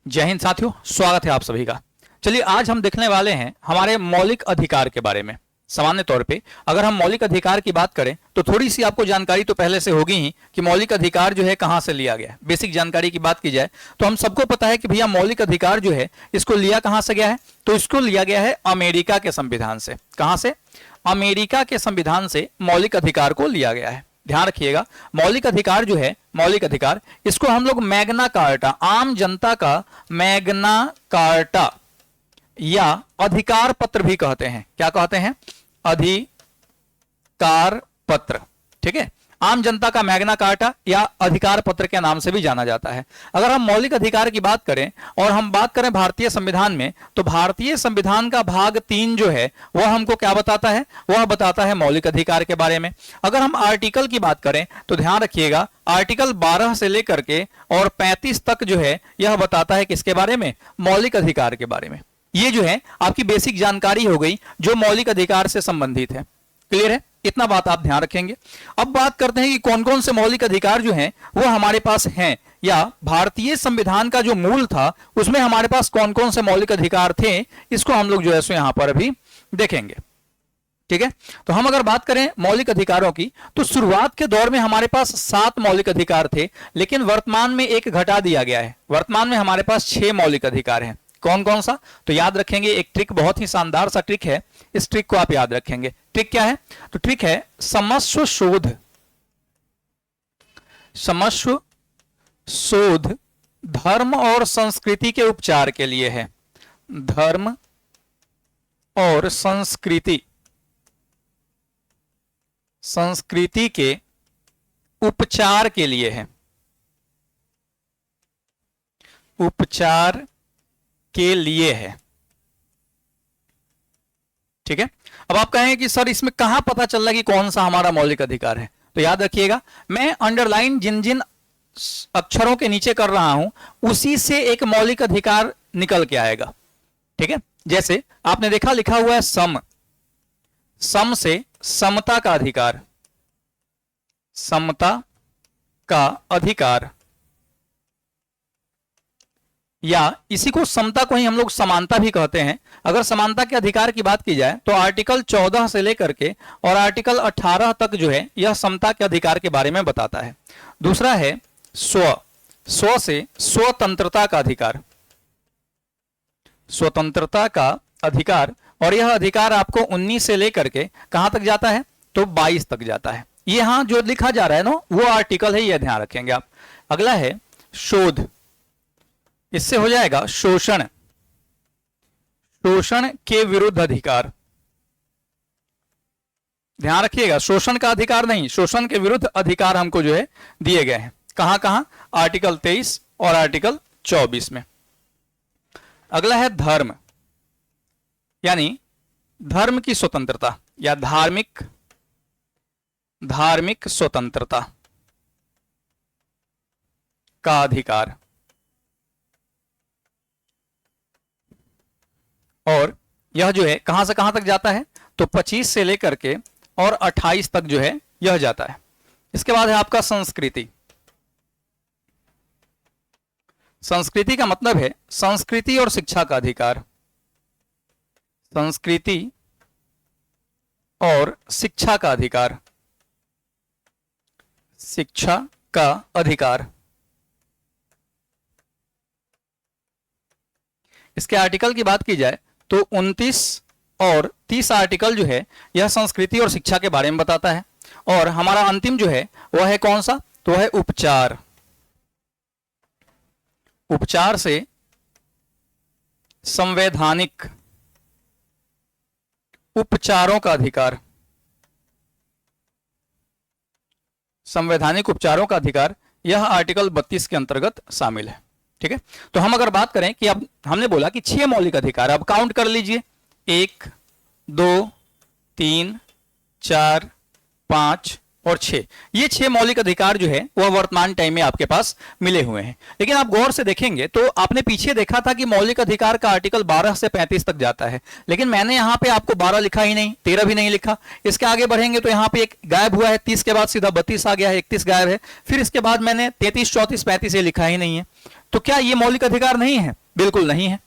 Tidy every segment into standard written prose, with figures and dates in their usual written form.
जय हिंद साथियों, स्वागत है आप सभी का। चलिए आज हम देखने वाले हैं हमारे मौलिक अधिकार के बारे में। सामान्य तौर पे अगर हम मौलिक अधिकार की बात करें तो थोड़ी सी आपको जानकारी तो पहले से होगी ही कि मौलिक अधिकार जो है कहां से लिया गया है। बेसिक जानकारी की बात की जाए तो हम सबको पता है कि भैया मौलिक अधिकार जो है इसको लिया कहां से गया है, तो इसको लिया गया है अमेरिका के संविधान से। कहां से? अमेरिका के संविधान से मौलिक अधिकार को लिया गया है। ध्यान रखिएगा, मौलिक अधिकार जो है, मौलिक अधिकार, इसको हम लोग मैग्ना कार्टा, आम जनता का मैग्ना कार्टा या अधिकार पत्र भी कहते हैं। क्या कहते हैं? अधिकार पत्र। ठीक है, आम जनता का मैग्ना कार्टा या अधिकार पत्र के नाम से भी जाना जाता है। अगर हम मौलिक अधिकार की बात करें और हम बात करें भारतीय संविधान में, तो भारतीय संविधान का भाग 3 जो है वह हमको क्या बताता है? वह बताता है मौलिक अधिकार के बारे में। अगर हम आर्टिकल की बात करें तो ध्यान रखिएगा, आर्टिकल 12 से लेकर के और 35 तक जो है यह बताता है किसके बारे में? मौलिक अधिकार के बारे में। ये जो है आपकी बेसिक जानकारी हो गई जो मौलिक अधिकार से संबंधित है। क्लियर है? इतना बात आप ध्यान रखेंगे। अब बात करते हैं कि कौन कौन से मौलिक अधिकार जो हैं वो हमारे पास हैं, या भारतीय संविधान का जो मूल था उसमें हमारे पास कौन कौन से मौलिक अधिकार थे, इसको हम लोग जो है सो यहां पर अभी देखेंगे। ठीक है, तो हम अगर बात करें मौलिक अधिकारों की तो शुरुआत के दौर में हमारे पास 7 मौलिक अधिकार थे, लेकिन वर्तमान में एक घटा दिया गया है। वर्तमान में हमारे पास 6 मौलिक अधिकार हैं। कौन कौन सा? तो याद रखेंगे, एक ट्रिक, बहुत ही शानदार सा ट्रिक है, इस ट्रिक को आप याद रखेंगे। ट्रिक क्या है? तो ट्रिक है क्षमस्व शोध। क्षमस्व शोध धर्म और संस्कृति के उपचार के लिए है। धर्म और संस्कृति, संस्कृति के उपचार के लिए है। उपचार के लिए है। ठीक है, अब आप कहेंगे कि सर इसमें कहां पता चल रहा है कि कौन सा हमारा मौलिक अधिकार है? तो याद रखिएगा, मैं अंडरलाइन जिन जिन अक्षरों के नीचे कर रहा हूं उसी से एक मौलिक अधिकार निकल के आएगा। ठीक है, जैसे आपने देखा लिखा हुआ है सम, सम से समता का अधिकार, समता का अधिकार, या इसी को समता को ही हम लोग समानता भी कहते हैं। अगर समानता के अधिकार की बात की जाए तो आर्टिकल 14 से लेकर के और आर्टिकल 18 तक जो है यह समता के अधिकार के बारे में बताता है। दूसरा है स्व, स्व से स्वतंत्रता का अधिकार, स्वतंत्रता का अधिकार, और यह अधिकार आपको 19 से लेकर के कहां तक जाता है? तो 22 तक जाता है। ये यहां जो लिखा जा रहा है ना वो आर्टिकल है, यह ध्यान रखेंगे आप। अगला है शोध, इससे हो जाएगा शोषण, शोषण के विरुद्ध अधिकार। ध्यान रखिएगा, शोषण का अधिकार नहीं, शोषण के विरुद्ध अधिकार हमको जो है दिए गए हैं। कहां कहां? आर्टिकल 23 और आर्टिकल 24 में। अगला है धर्म, यानी धर्म की स्वतंत्रता या धार्मिक, धार्मिक स्वतंत्रता का अधिकार। और यह जो है कहां से कहां तक जाता है? तो 25 से लेकर के और 28 तक जो है यह जाता है। इसके बाद है आपका संस्कृति। संस्कृति का मतलब है संस्कृति और शिक्षा का अधिकार, संस्कृति और शिक्षा का अधिकार, शिक्षा का अधिकार। इसके आर्टिकल की बात की जाए तो 29 और 30 आर्टिकल जो है यह संस्कृति और शिक्षा के बारे में बताता है। और हमारा अंतिम जो है वह है कौन सा? तो वह है उपचार। उपचार से संवैधानिक उपचारों का अधिकार, संवैधानिक उपचारों का अधिकार, यह आर्टिकल 32 के अंतर्गत शामिल है। ठीक है, तो हम अगर बात करें कि अब हमने बोला कि 6 मौलिक अधिकार, अब काउंट कर लीजिए, 1 2 3 4 5 और 6, ये 6 मौलिक अधिकार जो है वह वर्तमान टाइम में आपके पास मिले हुए हैं। लेकिन आप गौर से देखेंगे तो आपने पीछे देखा था कि मौलिक अधिकार का आर्टिकल 12 से 35 तक जाता है, लेकिन मैंने यहाँ पे आपको 12 लिखा ही नहीं, 13 भी नहीं लिखा। इसके आगे बढ़ेंगे तो यहाँ पे एक गायब हुआ है, 30 के बाद सीधा 32 आ गया है, 31 गायब है, फिर इसके बाद मैंने 33, 34, 35 ये लिखा ही नहीं है। तो क्या ये मौलिक अधिकार नहीं है? बिल्कुल नहीं है।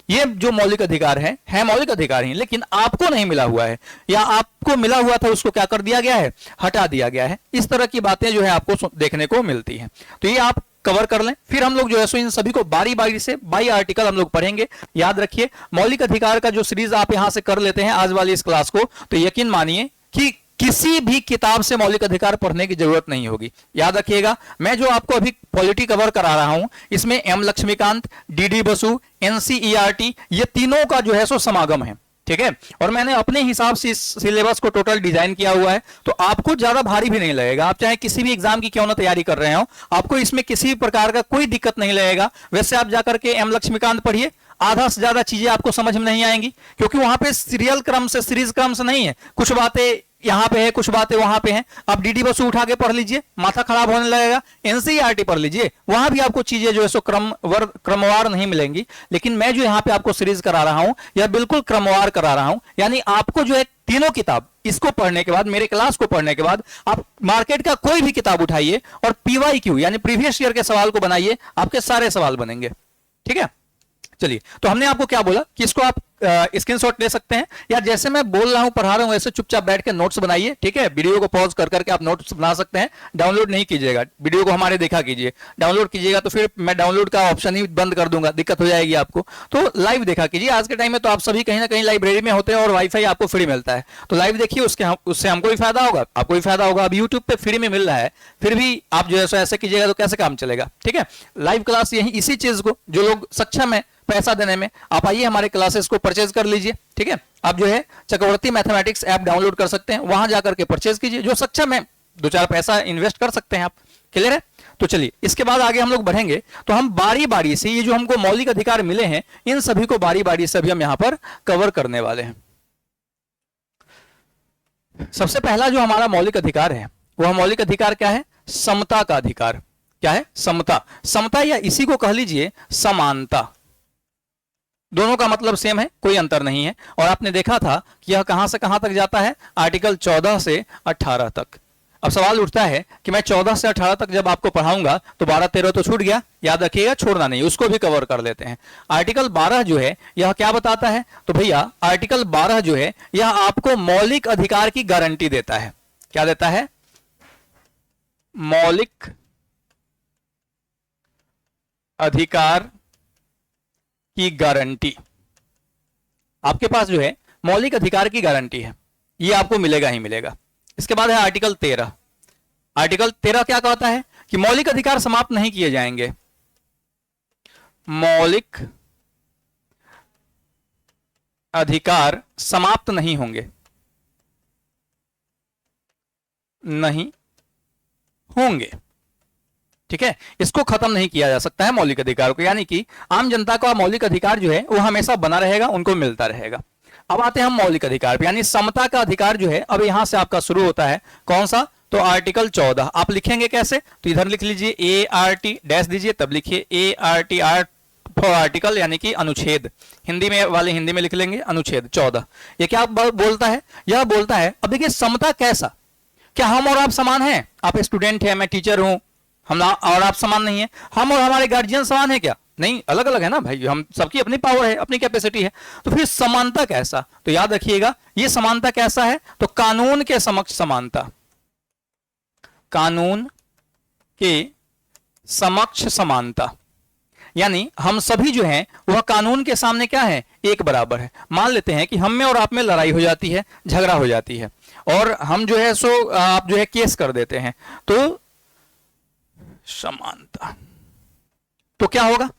ये जो मौलिक अधिकार है मौलिक अधिकार ही, लेकिन आपको नहीं मिला हुआ है, या आपको मिला हुआ था उसको क्या कर दिया गया है, हटा दिया गया है। इस तरह की बातें जो है आपको देखने को मिलती हैं। तो ये आप कवर कर लें, फिर हम लोग जो है सो इन सभी को बारी बारी से बाई आर्टिकल हम लोग पढ़ेंगे। याद रखिए, मौलिक अधिकार का जो सीरीज आप यहां से कर लेते हैं आज वाली इस क्लास को, तो यकीन मानिए कि किसी भी किताब से मौलिक अधिकार पढ़ने की जरूरत नहीं होगी। याद रखिएगा, मैं जो आपको अभी पॉलिटी कवर करा रहा हूं, इसमें M Laxmikant, D Basu, NCERT, ये तीनों का जो है सो समागम है, ठीक है। और मैंने अपने हिसाब से इस सिलेबस को टोटल डिजाइन किया हुआ है, तो आपको ज्यादा भारी भी नहीं लगेगा। आप चाहे किसी भी एग्जाम की क्यों ना तैयारी कर रहे हो, आपको इसमें किसी प्रकार का कोई दिक्कत नहीं लगेगा। वैसे आप जाकर के एम लक्ष्मीकांत पढ़िए, आधा से ज्यादा चीजें आपको समझ में नहीं आएंगी, क्योंकि वहां पे सीरियल क्रम से, सीरीज क्रम से नहीं है। कुछ बातें यहां पे है, कुछ बातें वहां पे हैं। आप डी बसु उठा के पढ़ लीजिए, माथा खराब होने लगेगा। एनसीईआरटी पढ़ लीजिए, वहां भी आपको चीजें जो है सो क्रमवार नहीं मिलेंगी। लेकिन मैं जो यहां पे आपको सीरीज करा रहा हूं, यह बिल्कुल क्रमवार करा रहा हूं। यानी आपको जो है तीनों किताब, इसको पढ़ने के बाद, मेरे क्लास को पढ़ने के बाद, आप मार्केट का कोई भी किताब उठाइए और पीवाईक्यू यानी प्रीवियस ईयर के सवाल को बनाइए, आपके सारे सवाल बनेंगे, ठीक है। चलिए, तो हमने आपको क्या बोला कि इसको आप स्क्रीनशॉट ले सकते हैं, या जैसे मैं बोल रहा हूं, पढ़ा रहा हूं, ऐसे चुपचाप बैठ के नोट्स बनाइए, ठीक है। वीडियो को पॉज कर करके आप नोट्स बना सकते हैं, डाउनलोड नहीं कीजिएगा। वीडियो को हमारे देखा कीजिए, डाउनलोड कीजिएगा तो फिर मैं डाउनलोड का ऑप्शन ही बंद कर दूंगा, दिक्कत हो जाएगी आपको। तो लाइव देखा कीजिए। आज के टाइम में तो आप सभी कहीं ना कहीं लाइब्रेरी में होते हैं और वाईफाई आपको फ्री मिलता है, तो लाइव देखिए, उससे हमको भी फायदा होगा, आपको भी फायदा होगा। अब यूट्यूब पे फ्री में मिल रहा है, फिर भी आप जो है ऐसे कीजिएगा तो कैसे काम चलेगा, ठीक है। लाइव क्लास यही, इसी चीज को जो लोग सक्षम है पैसा देने में, आप आइए हमारे क्लासेस को परचेज कर लीजिए, ठीक है। आप जो है चक्रवर्ती मैथमेटिक्स ऐप डाउनलोड कर सकते हैं, वहां जाकर के परचेज कीजिए। जो सक्षम है 2-4 पैसा इन्वेस्ट कर सकते हैं आप, क्लियर है। तो चलिए, इसके बाद आगे हम लोग बढ़ेंगे, तो हम बारी बारी से ये जो हमको मौलिक अधिकार मिले हैं, इन सभी को बारी बारी से अभी हम यहां पर कवर करने वाले हैं। सबसे पहला जो हमारा मौलिक अधिकार है, वह मौलिक अधिकार क्या है? समता का अधिकार। क्या है? समता। समता, या इसी को कह लीजिए समानता। दोनों का मतलब सेम है, कोई अंतर नहीं है। और आपने देखा था कि यह कहां से कहां तक जाता है? आर्टिकल 14 से 18 तक। अब सवाल उठता है कि मैं 14 से 18 तक जब आपको पढ़ाऊंगा तो 12-13 तो छूट गया, याद रखिएगा, छोड़ना नहीं, उसको भी कवर कर लेते हैं। आर्टिकल 12 जो है यह क्या बताता है? तो भैया आर्टिकल 12 जो है यह आपको मौलिक अधिकार की गारंटी देता है। क्या देता है? मौलिक अधिकार की गारंटी। आपके पास जो है मौलिक अधिकार की गारंटी है, ये आपको मिलेगा ही मिलेगा। इसके बाद है आर्टिकल 13। आर्टिकल 13 क्या कहता है? कि मौलिक अधिकार समाप्त नहीं किए जाएंगे। मौलिक अधिकार समाप्त नहीं होंगे, नहीं होंगे, ठीक है। इसको खत्म नहीं किया जा सकता है मौलिक अधिकार को, यानी कि आम जनता का मौलिक अधिकार जो है वो हमेशा बना रहेगा, उनको मिलता रहेगा। अब आते हैं हम मौलिक अधिकार पे, यानी समता का अधिकार जो है अब यहां से आपका शुरू होता है। कौन सा? तो आर्टिकल 14। आप लिखेंगे कैसे? तो इधर लिख लीजिए ART डैश दीजिए, तब लिखिए ART, आर्ट फॉर आर्टिकल, यानी कि अनुच्छेद। हिंदी में वाले हिंदी में लिख लेंगे अनुच्छेद 14। ये क्या बोलता है? यह बोलता है, अब देखिए समता कैसा? क्या हम और आप समान हैं? आप स्टूडेंट हैं, मैं टीचर हूं, हम और आप समान नहीं है। हम और हमारे गार्जियन समान है क्या? नहीं, अलग अलग है ना भाई, हम सबकी अपनी पावर है, अपनी कैपेसिटी है। तो फिर समानता कैसा? तो याद रखिएगा, ये समानता कैसा है? तो कानून के समक्ष समानता। कानून के समक्ष समानता, यानी हम सभी जो हैं वह कानून के सामने क्या है? एक बराबर है। मान लेते हैं कि हम में और आप में लड़ाई हो जाती है, झगड़ा हो जाती है, और हम जो है सो आप जो है केस कर देते हैं, तो समानता। तो क्या होगा?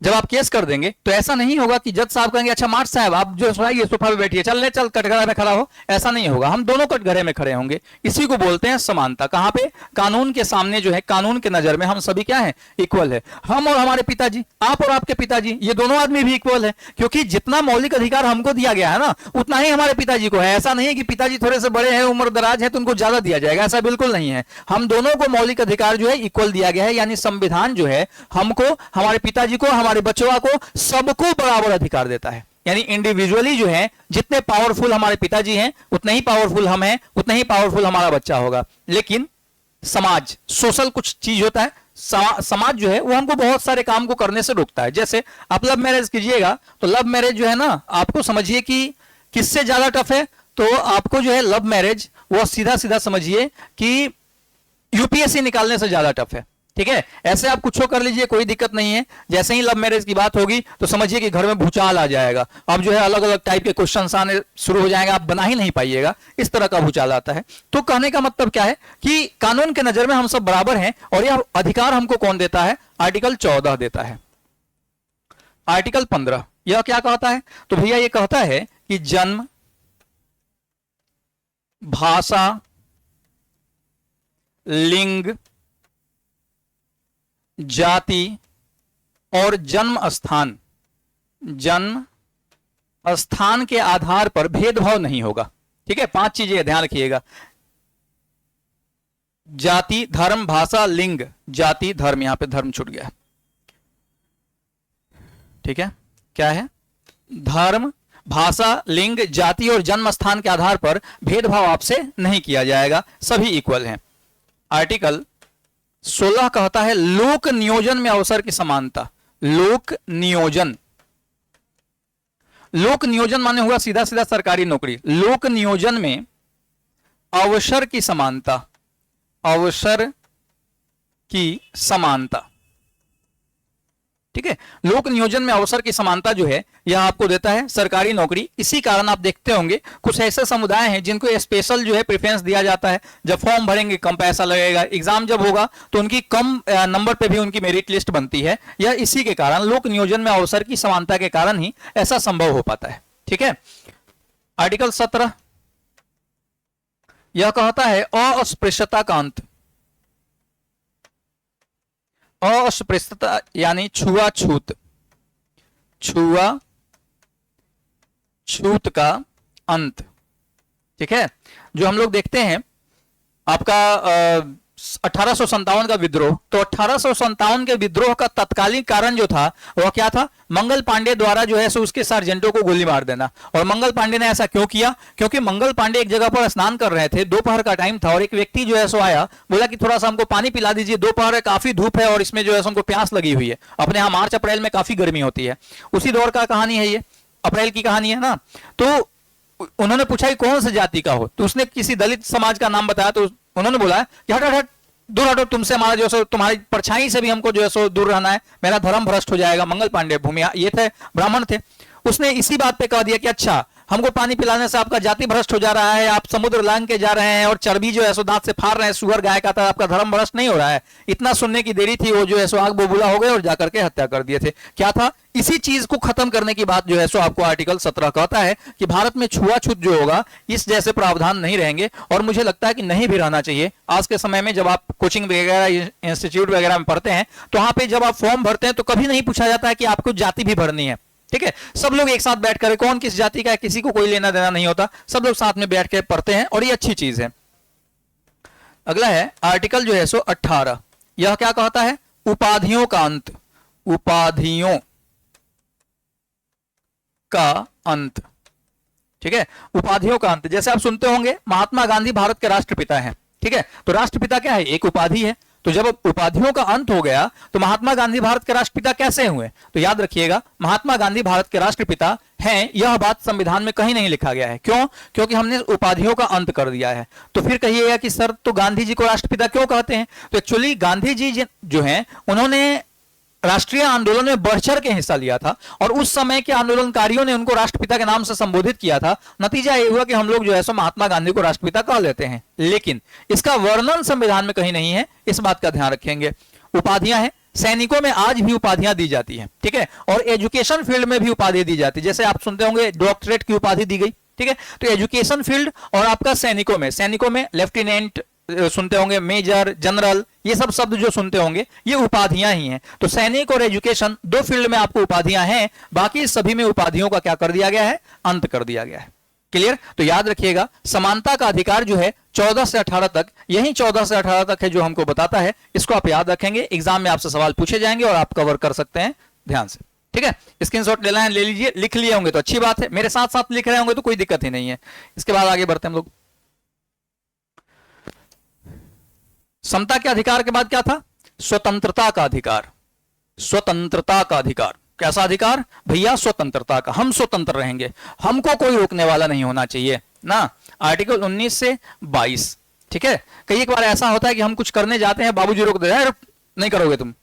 जब आप केस कर देंगे तो ऐसा नहीं होगा कि जज साहब कहेंगे अच्छा मार्च साहब आप जो सुनाइए सोफा पे बैठिए, चल ले चल कटघरे में खड़ा हो, ऐसा नहीं होगा। हम दोनों कटघरे में खड़े होंगे। इसी को बोलते हैं समानता। कहां पे? कानून के सामने जो है, कानून के नजर में हम सभी क्या है? इक्वल है। हम और हमारे पिताजी, आप और आपके पिताजी, ये दोनों आदमी भी इक्वल है, क्योंकि जितना मौलिक अधिकार हमको दिया गया है ना उतना ही हमारे पिताजी को है। ऐसा नहीं है कि पिताजी थोड़े से बड़े हैं, उम्र दराज है तो उनको ज्यादा दिया जाएगा, ऐसा बिल्कुल नहीं है। हम दोनों को मौलिक अधिकार जो है इक्वल दिया गया है, यानी संविधान जो है हमको, हमारे पिताजी को, हमारे बच्चों को, सबको बराबर अधिकार देता है। यानी इंडिविजुअली जो है जितने पावरफुल हमारे पिताजी हैं उतने ही पावरफुल हम हैं, उतने ही पावरफुल हमारा बच्चा होगा। लेकिन समाज, सोशल कुछ चीज होता है, समाज जो है वो हमको बहुत सारे काम को करने से रोकता है। जैसे आप लव मैरिज कीजिएगा तो लव मैरिज जो है ना, आपको समझिए कि किससे ज्यादा टफ है, तो आपको जो है लव मैरिज वो सीधा सीधा समझिए कि यूपीएससी निकालने से ज्यादा टफ है। ठीक है, ऐसे आप कुछ कर लीजिए, कोई दिक्कत नहीं है। जैसे ही लव मैरिज की बात होगी तो समझिए कि घर में भूचाल आ जाएगा। अब जो है अलग अलग टाइप के क्वेश्चंस आने शुरू हो जाएंगे, आप बना ही नहीं पाइएगा, इस तरह का भूचाल आता है। तो कहने का मतलब क्या है कि कानून के नजर में हम सब बराबर हैं, और यह अधिकार हमको कौन देता है? आर्टिकल 14 देता है। आर्टिकल 15 यह क्या कहता है? तो भैया ये कहता है कि जन्म, भाषा, लिंग, जाति और जन्म स्थान के आधार पर भेदभाव नहीं होगा। ठीक है, 5 चीजें ध्यान रखिएगा। जाति, धर्म, भाषा, लिंग, जाति, धर्म, यहां पे धर्म छूट गया। ठीक है, क्या है? धर्म, भाषा, लिंग, जाति और जन्म स्थान के आधार पर भेदभाव आपसे नहीं किया जाएगा, सभी इक्वल हैं। आर्टिकल 16 कहता है लोक नियोजन में अवसर की समानता। लोक नियोजन, लोक नियोजन माने हुआ सीधा सीधा सरकारी नौकरी। लोक नियोजन में अवसर की समानता, अवसर की समानता। ठीक है, लोक नियोजन में अवसर की समानता जो है यह आपको देता है सरकारी नौकरी। इसी कारण आप देखते होंगे कुछ ऐसे समुदाय हैं जिनको स्पेशल जो है प्रेफरेंस दिया जाता है। जब फॉर्म भरेंगे कम पैसा लगेगा, एग्जाम जब होगा तो उनकी कम नंबर पे भी उनकी मेरिट लिस्ट बनती है। यह इसी के कारण, लोक नियोजन में अवसर की समानता के कारण ही ऐसा संभव हो पाता है। ठीक है, आर्टिकल 17 यह कहता है अस्पृश्यता का अंत। अस्पृश्यता यानी छुआछूत, छूत का अंत। ठीक है, जो हम लोग देखते हैं आपका 1857 का विद्रोह, तो 1857 के विद्रोह का तत्कालीन कारण जो था वह क्या था? मंगल पांडे द्वारा जो है सो उसके सार्जेंटों को गोली मार देना। और मंगल पांडे ने ऐसा क्यों किया? क्योंकि मंगल पांडे एक जगह पर स्नान कर रहे थे, दोपहर का टाइम था, और एक व्यक्ति जो है सो आया, बोला कि थोड़ा सा हमको पानी पिला दीजिए, दोपहर काफी धूप है और इसमें जो है हमको प्यास लगी हुई है। अपने यहाँ मार्च अप्रैल में काफी गर्मी होती है, उसी दौर का कहानी है ये, अप्रैल की कहानी है ना। तो उन्होंने पूछा कि कौन सी जाति का हो, तो उसने किसी दलित समाज का नाम बताया। तो उन्होंने बोला कि हट हट हट, दूर हटो, तुमसे हमारा जो है तुम्हारी परछाई से भी हमको जो है सो दूर रहना है, मेरा धर्म भ्रष्ट हो जाएगा। मंगल पांडे भूमिया ये थे, ब्राह्मण थे। उसने इसी बात पे कह दिया कि अच्छा, हमको पानी पिलाने से आपका जाति भ्रष्ट हो जा रहा है, आप समुद्र लांग के जा रहे हैं और चर्बी जो है सो दांत से फाड़ रहे हैं, शुगर गाय का था, आपका धर्म भ्रष्ट नहीं हो रहा है। इतना सुनने की देरी थी, वो जो है सो आग बबूला हो गए और जाकर के हत्या कर दिए थे। क्या था? इसी चीज को खत्म करने की बात जो है सो आपको आर्टिकल 17 कहता है कि भारत में छुआछूत जो होगा इस जैसे प्रावधान नहीं रहेंगे, और मुझे लगता है कि नहीं भी रहना चाहिए। आज के समय में जब आप कोचिंग वगैरह, इंस्टीट्यूट वगैरह में पढ़ते हैं, तो वहां पे जब आप फॉर्म भरते हैं तो कभी नहीं पूछा जाता है कि आपको जाति भी भरनी है। ठीक है, सब लोग एक साथ बैठ कर, कौन किस जाति का है किसी को कोई लेना देना नहीं होता, सब लोग साथ में बैठ के पढ़ते हैं, और ये अच्छी चीज है। अगला है आर्टिकल जो है सो 18, यह क्या कहता है? उपाधियों का अंत। उपाधियों का अंत। ठीक है, उपाधियों का अंत। जैसे आप सुनते होंगे महात्मा गांधी भारत के राष्ट्रपिता हैं। ठीक है, तो राष्ट्रपिता क्या है? एक उपाधि है। तो जब उपाधियों का अंत हो गया तो महात्मा गांधी भारत के राष्ट्रपिता कैसे हुए? तो याद रखिएगा, महात्मा गांधी भारत के राष्ट्रपिता हैं, यह बात संविधान में कहीं नहीं लिखा गया है। क्यों? क्योंकि हमने उपाधियों का अंत कर दिया है। तो फिर कहिएगा कि सर तो गांधी जी को राष्ट्रपिता क्यों कहते हैं? तो एक्चुअली गांधी जी जो हैं उन्होंने राष्ट्रीय आंदोलन में बढ़ चढ़ के हिस्सा लिया था, और उस समय के आंदोलनकारियों ने उनको राष्ट्रपिता के नाम से संबोधित किया था। नतीजा ये हुआ कि हम लोग जो है सो महात्मा गांधी को राष्ट्रपिता कह लेते हैं, लेकिन इसका वर्णन संविधान में कहीं नहीं है, इस बात का ध्यान रखेंगे। उपाधियां हैं, सैनिकों में आज भी उपाधियां दी जाती हैं, ठीक है, और एजुकेशन फील्ड में भी उपाधि दी जाती है। जैसे आप सुनते होंगे डॉक्टरेट की उपाधि दी गई, ठीक है। तो एजुकेशन फील्ड और आपका सैनिकों में लेफ्टिनेंट सुनते होंगे, मेजर, जनरल, ये सब शब्द जो सुनते होंगे ये उपाधियां ही हैं। तो सैनिक और एजुकेशन दो फील्ड में आपको उपाधियां हैं, बाकी सभी में उपाधियों का क्या कर दिया गया है, अंत कर दिया गया है। क्लियर? तो याद रखिएगा, समानता का अधिकार जो है 14 से 18 तक, यही 14 से 18 तक है जो हमको बताता है। इसको आप याद रखेंगे, एग्जाम में आपसे सवाल पूछे जाएंगे और आप कवर कर सकते हैं ध्यान से, ठीक है। स्क्रीनशॉट लेना है ले लीजिए, लिख लिए होंगे तो अच्छी बात है, मेरे साथ साथ लिख रहे होंगे तो कोई दिक्कत ही नहीं है। इसके बाद आगे बढ़ते हैं हम लोग। समता के अधिकार के बाद क्या था? स्वतंत्रता का अधिकार। स्वतंत्रता का अधिकार कैसा अधिकार भैया? स्वतंत्रता का। हम स्वतंत्र रहेंगे, हमको कोई रोकने वाला नहीं होना चाहिए ना। आर्टिकल 19 से 22, ठीक है। कई बार ऐसा होता है कि हम कुछ करने जाते हैं, बाबूजी रोक दे रहे हैं, नहीं करोगे तुम।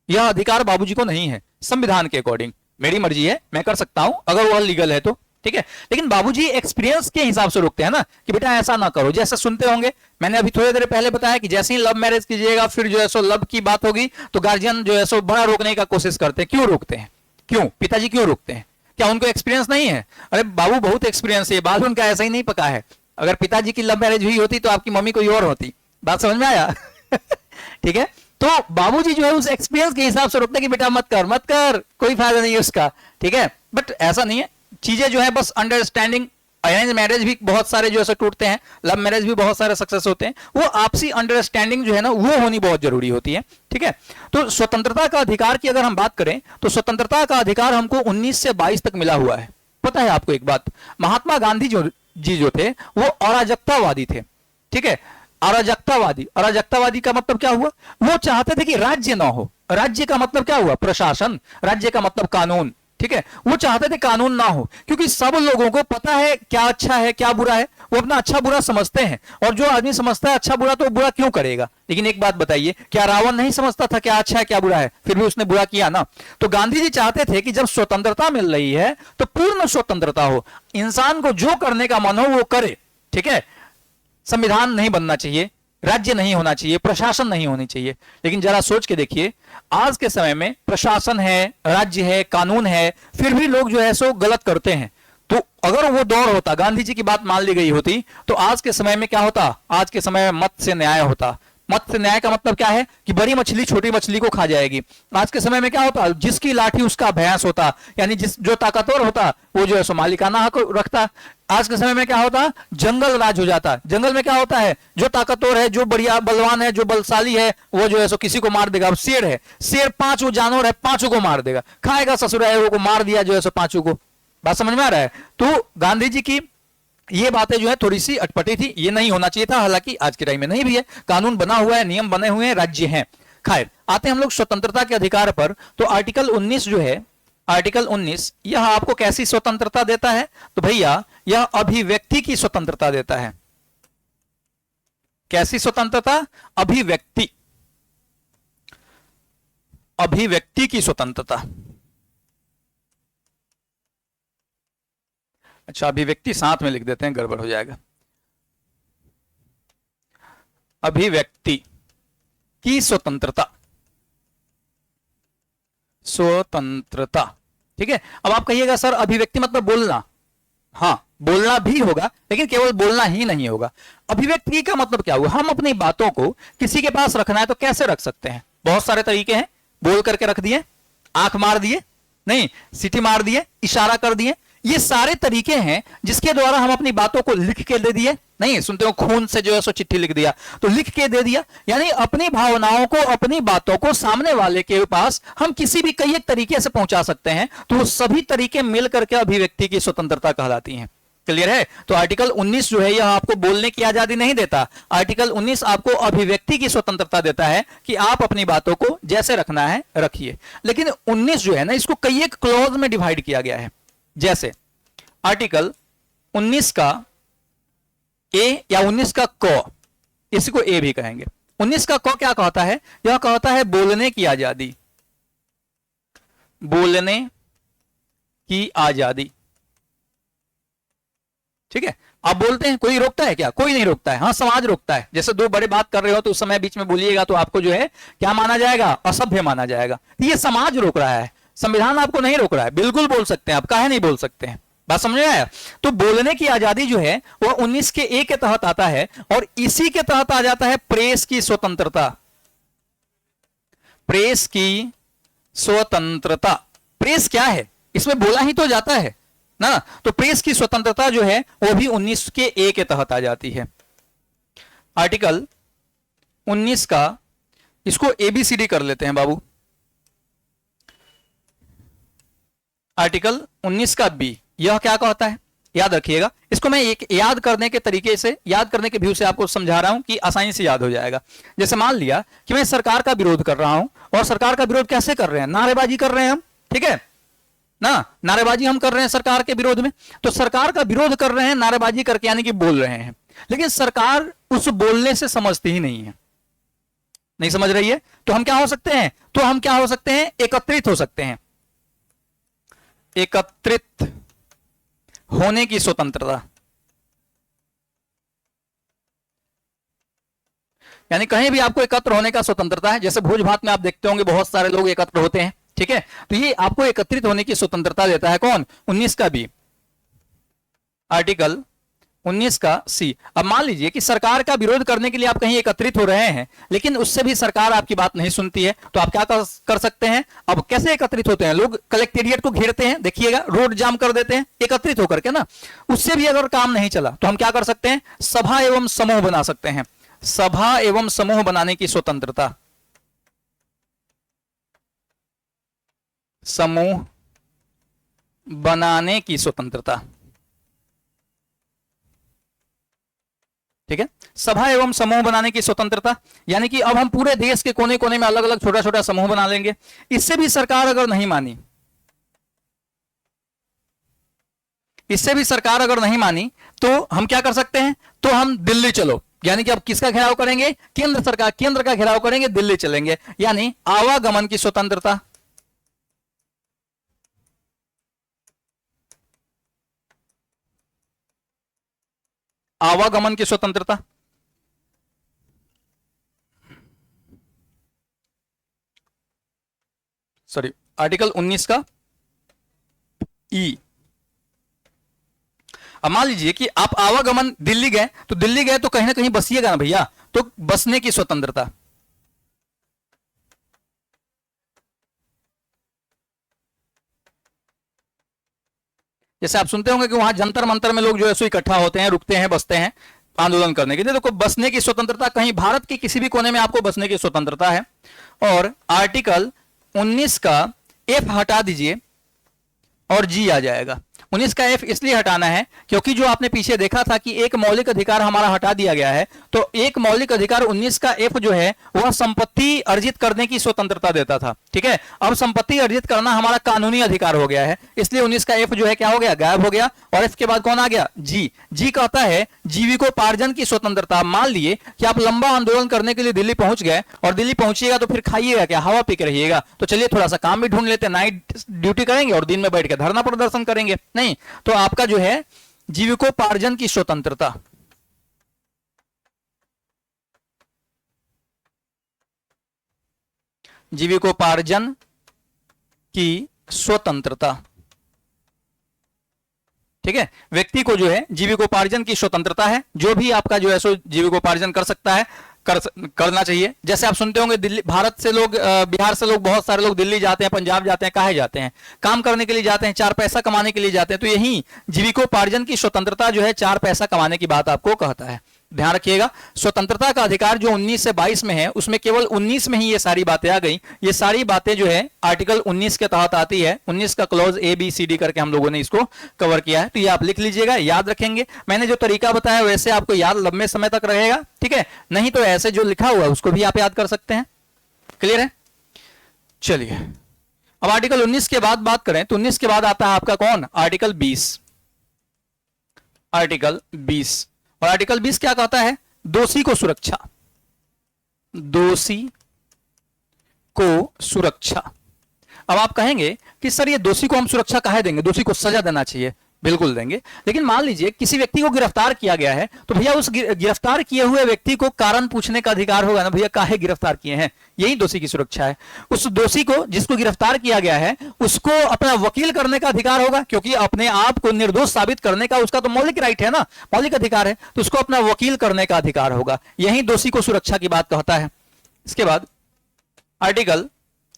यह अधिकार बाबूजी को नहीं है, संविधान के अकॉर्डिंग मेरी मर्जी है, मैं कर सकता हूं अगर वह लीगल है तो, ठीक है। लेकिन बाबूजी एक्सपीरियंस के हिसाब से रोकते हैं ना कि बेटा ऐसा ना करो। जैसे सुनते होंगे, मैंने अभी थोड़ी देर पहले बताया कि जैसे ही लव मैरिज कीजिएगा फिर जो है सो लव की बात होगी तो गार्जियन जो है सो बड़ा रोकने का कोशिश करते हैं। क्यों रोकते हैं? क्यों पिताजी क्यों रोकते हैं? क्या उनको एक्सपीरियंस नहीं है? अरे बाबू बहुत एक्सपीरियंस है, बाल उनका ऐसा ही नहीं पका है। अगर पिताजी की लव मैरिज हुई होती तो आपकी मम्मी कोई और होती। बात समझ में आया? ठीक है। तो बाबूजी जो है उस एक्सपीरियंस के हिसाब से रोकते हैं कि बेटा मत कर मत कर, कोई फायदा नहीं है उसका, ठीक है। बट ऐसा नहीं है, चीजें जो है बस अंडरस्टैंडिंग। अरेंज मैरिज भी बहुत सारे जो है टूटते हैं, लव मैरिज भी बहुत सारे सक्सेस होते हैं। वो आपसी अंडरस्टैंडिंग जो है ना वो होनी बहुत जरूरी होती है, ठीक है। तो स्वतंत्रता का अधिकार की अगर हम बात करें तो स्वतंत्रता का अधिकार हमको 19 से 22 तक मिला हुआ है। पता है आपको एक बात, महात्मा गांधी जो थे वो अराजकतावादी थे, ठीक है। अराजकतावादी का मतलब क्या हुआ? वो चाहते थे कि राज्य ना हो। राज्य का मतलब क्या हुआ? प्रशासन। राज्य का मतलब कानून, ठीक है। वो चाहते थे कानून ना हो, क्योंकि सब लोगों को पता है क्या अच्छा है क्या बुरा है, वो अपना अच्छा बुरा समझते हैं। और जो आदमी समझता है अच्छा बुरा तो बुरा क्यों करेगा? लेकिन एक बात बताइए, क्या रावण नहीं समझता था क्या अच्छा है क्या बुरा है, फिर भी उसने बुरा किया ना? तो गांधी जी चाहते थे कि जब स्वतंत्रता मिल रही है तो पूर्ण स्वतंत्रता हो, इंसान को जो करने का मन हो वो करे, ठीक है। संविधान नहीं बनना चाहिए, राज्य नहीं होना चाहिए, प्रशासन नहीं होनी चाहिए। लेकिन जरा सोच के देखिए, आज के समय में प्रशासन है, राज्य है, कानून है, फिर भी लोग जो है सो गलत करते हैं। तो अगर वो दौर होता, गांधी जी की बात मान ली गई होती, तो आज के समय में क्या होता? आज के समय में मत से न्याय होता। मत से न्याय का मतलब क्या है कि बड़ी मछली छोटी मछली को खा जाएगी। आज के समय में क्या होता? जिसकी लाठी उसका भैंस होता, यानी जो ताकतवर होता वो जो है सो मालिकाना हक रखता। आज के समय में क्या होता? जंगल राज हो जाता। जंगल में क्या होता है? जो ताकतवर है, जो बढ़िया बलवान है, जो बलशाली है, वो जो है सो किसी को मार देगा। अब शेर है, शेर 5 जानवर है, 5 को मार देगा, खाएगा ससुर है, वो को मार दिया जो है सो 5 को। बात समझ में आ रहा है? तो गांधी जी की ये बातें जो है थोड़ी सी अटपटी थी, ये नहीं होना चाहिए था। हालांकि आज के टाइम में नहीं भी है, कानून बना हुआ है, नियम बने हुए हैं, राज्य हैं। खैर, आते हैं हम लोग स्वतंत्रता के अधिकार पर। तो आर्टिकल 19 जो है, आर्टिकल 19 यह आपको कैसी स्वतंत्रता देता है? तो भैया यह अभिव्यक्ति की स्वतंत्रता देता है। कैसी स्वतंत्रता? अभिव्यक्ति, अभिव्यक्ति की स्वतंत्रता। अच्छा, अभिव्यक्ति साथ में लिख देते हैं, गड़बड़ हो जाएगा। अभिव्यक्ति की स्वतंत्रता, स्वतंत्रता, ठीक है। अब आप कहिएगा सर अभिव्यक्ति मतलब बोलना। हाँ, बोलना भी होगा, लेकिन केवल बोलना ही नहीं होगा। अभिव्यक्ति का मतलब क्या हुआ? हम अपनी बातों को किसी के पास रखना है तो कैसे रख सकते हैं? बहुत सारे तरीके हैं। बोल करके रख दिए, आंख मार दिए, नहीं सीटी मार दिए, इशारा कर दिए, ये सारे तरीके हैं जिसके द्वारा हम अपनी बातों को लिख के दे दिए। नहीं सुनते हो, खून से जो है सो चिट्ठी लिख दिया, तो लिख के दे दिया। यानी अपनी भावनाओं को, अपनी बातों को सामने वाले के पास हम किसी भी कई एक तरीके से पहुंचा सकते हैं। तो वो सभी तरीके मिल करके अभिव्यक्ति की स्वतंत्रता कहलाती हैं। क्लियर है? तो आर्टिकल 19 जो है यह आपको बोलने की आजादी नहीं देता। आर्टिकल 19 आपको अभिव्यक्ति की स्वतंत्रता देता है कि आप अपनी बातों को जैसे रखना है रखिए। लेकिन 19 जो है ना, इसको कई एक क्लॉज में डिवाइड किया गया है। जैसे आर्टिकल 19 का ए या 19 का क, इसी को ए भी कहेंगे। 19 का क क्या कहता है? यह कहता है बोलने की आजादी, बोलने की आजादी। ठीक है, आप बोलते हैं, कोई रोकता है क्या? कोई नहीं रोकता है। हाँ, समाज रोकता है। जैसे दो बड़े बात कर रहे हो तो उस समय बीच में बोलिएगा तो आपको जो है क्या माना जाएगा? असभ्य माना जाएगा। ये समाज रोक रहा है, संविधान आपको नहीं रोक रहा है। बिल्कुल बोल सकते हैं आप, काहे नहीं बोल सकते हैं? बात समझ में आया? तो बोलने की आजादी जो है वह 19 के ए के तहत आता है, और इसी के तहत आ जाता है प्रेस की स्वतंत्रता। प्रेस की स्वतंत्रता, प्रेस क्या है इसमें बोला ही तो जाता है ना। तो प्रेस की स्वतंत्रता जो है वो भी 19 के ए के तहत आ जाती है। आर्टिकल 19 का, इसको एबीसीडी कर लेते हैं बाबू। आर्टिकल 19 का बी, यह क्या कहता है? याद रखिएगा, इसको मैं एक याद करने के तरीके से, याद करने के व्यू से आपको समझा रहा हूं कि आसानी से याद हो जाएगा। जैसे मान लिया कि मैं सरकार का विरोध कर रहा हूं, और सरकार का विरोध कैसे कर रहे हैं? नारेबाजी कर रहे हैं हम, ठीक है ना, नारेबाजी हम कर रहे हैं सरकार के विरोध में। तो सरकार का विरोध कर रहे हैं नारेबाजी करके, यानी कि बोल रहे हैं, लेकिन सरकार उस बोलने से समझती ही नहीं है, नहीं समझ रही है। तो हम क्या हो सकते हैं? तो हम क्या हो सकते हैं? एकत्रित हो सकते हैं। एकत्रित होने की स्वतंत्रता, यानी कहीं भी आपको एकत्र होने का स्वतंत्रता है। जैसे भोज भात में आप देखते होंगे बहुत सारे लोग एकत्र होते हैं, ठीक है, तो ये आपको एकत्रित होने की स्वतंत्रता देता है कौन? 19 का बी, आर्टिकल 19 का सी। अब मान लीजिए कि सरकार का विरोध करने के लिए आप कहीं एकत्रित हो रहे हैं, लेकिन उससे भी सरकार आपकी बात नहीं सुनती है, तो आप क्या कर सकते हैं? अब कैसे एकत्रित होते हैं? लोग कलेक्टेरिएट को घेरते हैं, देखिएगा, रोड जाम कर देते हैं एकत्रित होकर के ना। उससे भी अगर काम नहीं चला तो हम क्या कर सकते हैं? सभा एवं समूह बना सकते हैं। सभा एवं समूह बनाने की स्वतंत्रता, समूह बनाने की स्वतंत्रता, ठीक है, सभा एवं समूह बनाने की स्वतंत्रता, यानी कि अब हम पूरे देश के कोने कोने में अलग अलग छोटा छोटा समूह बना लेंगे। इससे भी सरकार अगर नहीं मानी, इससे भी सरकार अगर नहीं मानी तो हम क्या कर सकते हैं? तो हम दिल्ली चलो, यानी कि अब किसका घेराव करेंगे? केंद्र सरकार, केंद्र का घेराव करेंगे, दिल्ली चलेंगे, यानी आवागमन की स्वतंत्रता। आवागमन की स्वतंत्रता, सॉरी, आर्टिकल 19 का ई। अब मान लीजिए कि आप आवागमन दिल्ली गए, तो दिल्ली गए तो कहीं ना कहीं बसिएगा ना भैया, तो बसने की स्वतंत्रता। जैसे आप सुनते होंगे कि वहां जंतर मंतर में लोग जो है सो इकट्ठा होते हैं, रुकते हैं, बसते हैं आंदोलन करने के लिए। देखो, बसने की स्वतंत्रता, कहीं भारत के किसी भी कोने में आपको बसने की स्वतंत्रता है। और आर्टिकल 19 का एफ हटा दीजिए और जी आ जाएगा। 19 का एफ इसलिए हटाना है क्योंकि जो आपने पीछे देखा था कि एक मौलिक अधिकार हमारा हटा दिया गया है, तो एक मौलिक अधिकार 19 का एफ जो है वह संपत्ति अर्जित करने की स्वतंत्रता देता था, ठीक है। अब संपत्ति अर्जित करना हमारा कानूनी अधिकार हो गया है, इसलिए 19 का एफ जो है क्या हो गया? गायब हो गया। और एफ के बाद कौन आ गया? जी। जी कहता है जीविकोपार्जन की स्वतंत्रता। मान लिए कि आप लंबा आंदोलन करने के लिए दिल्ली पहुंच गए, और दिल्ली पहुंचिएगा तो फिर खाइएगा क्या? हवा पी के रहिएगा। तो चलिए थोड़ा सा काम भी ढूंढ लेते, नाइट ड्यूटी करेंगे और दिन में बैठ के धरना प्रदर्शन करेंगे। नहीं, तो आपका जो है जीविकोपार्जन की स्वतंत्रता, जीविकोपार्जन की स्वतंत्रता, ठीक है। व्यक्ति को जो है जीविकोपार्जन की स्वतंत्रता है, जो भी आपका जो है सो जीविकोपार्जन कर सकता है, करना चाहिए। जैसे आप सुनते होंगे दिल्ली, भारत से लोग, बिहार से लोग, बहुत सारे लोग दिल्ली जाते हैं, पंजाब जाते हैं, काहे जाते हैं? काम करने के लिए जाते हैं, चार पैसा कमाने के लिए जाते हैं। तो यही जीविकोपार्जन की स्वतंत्रता जो है चार पैसा कमाने की बात आपको कहता है। ध्यान रखिएगा, स्वतंत्रता का अधिकार जो 19 से 22 में है, उसमें केवल 19 में ही ये सारी बातें आ गई। ये सारी बातें जो है आर्टिकल 19 के तहत आती है। 19 का clause A B C D करके हम लोगों ने इसको कवर किया है। तो ये आप लिख लीजिएगा, याद रखेंगे। मैंने जो तरीका बताया वैसे आपको याद लंबे समय तक रहेगा, ठीक है। नहीं तो ऐसे जो लिखा हुआ है उसको भी आप याद कर सकते हैं। क्लियर है? चलिए, अब आर्टिकल 19 के बाद बात करें तो 19 के बाद आता है आपका कौन? आर्टिकल 20। आर्टिकल 20, और आर्टिकल 20 क्या कहता है? दोषी को सुरक्षा, दोषी को सुरक्षा। अब आप कहेंगे कि सर ये दोषी को हम सुरक्षा काहे देंगे? दोषी को सजा देना चाहिए। बिल्कुल देंगे। लेकिन मान लीजिए किसी व्यक्ति को गिरफ्तार किया गया है, तो भैया उस गिरफ्तार किए हुए व्यक्ति को कारण पूछने का अधिकार होगा ना, भैया काहे गिरफ्तार किए हैं, यही दोषी की सुरक्षा है। उस दोषी को, जिसको गिरफ्तार किया गया है, उसको अपना वकील करने का अधिकार होगा, क्योंकि अपने आप को निर्दोष साबित करने का उसका तो मौलिक राइट है ना, मौलिक अधिकार है, तो उसको अपना वकील करने का अधिकार होगा। यही दोषी को सुरक्षा की बात कहता है। इसके बाद आर्टिकल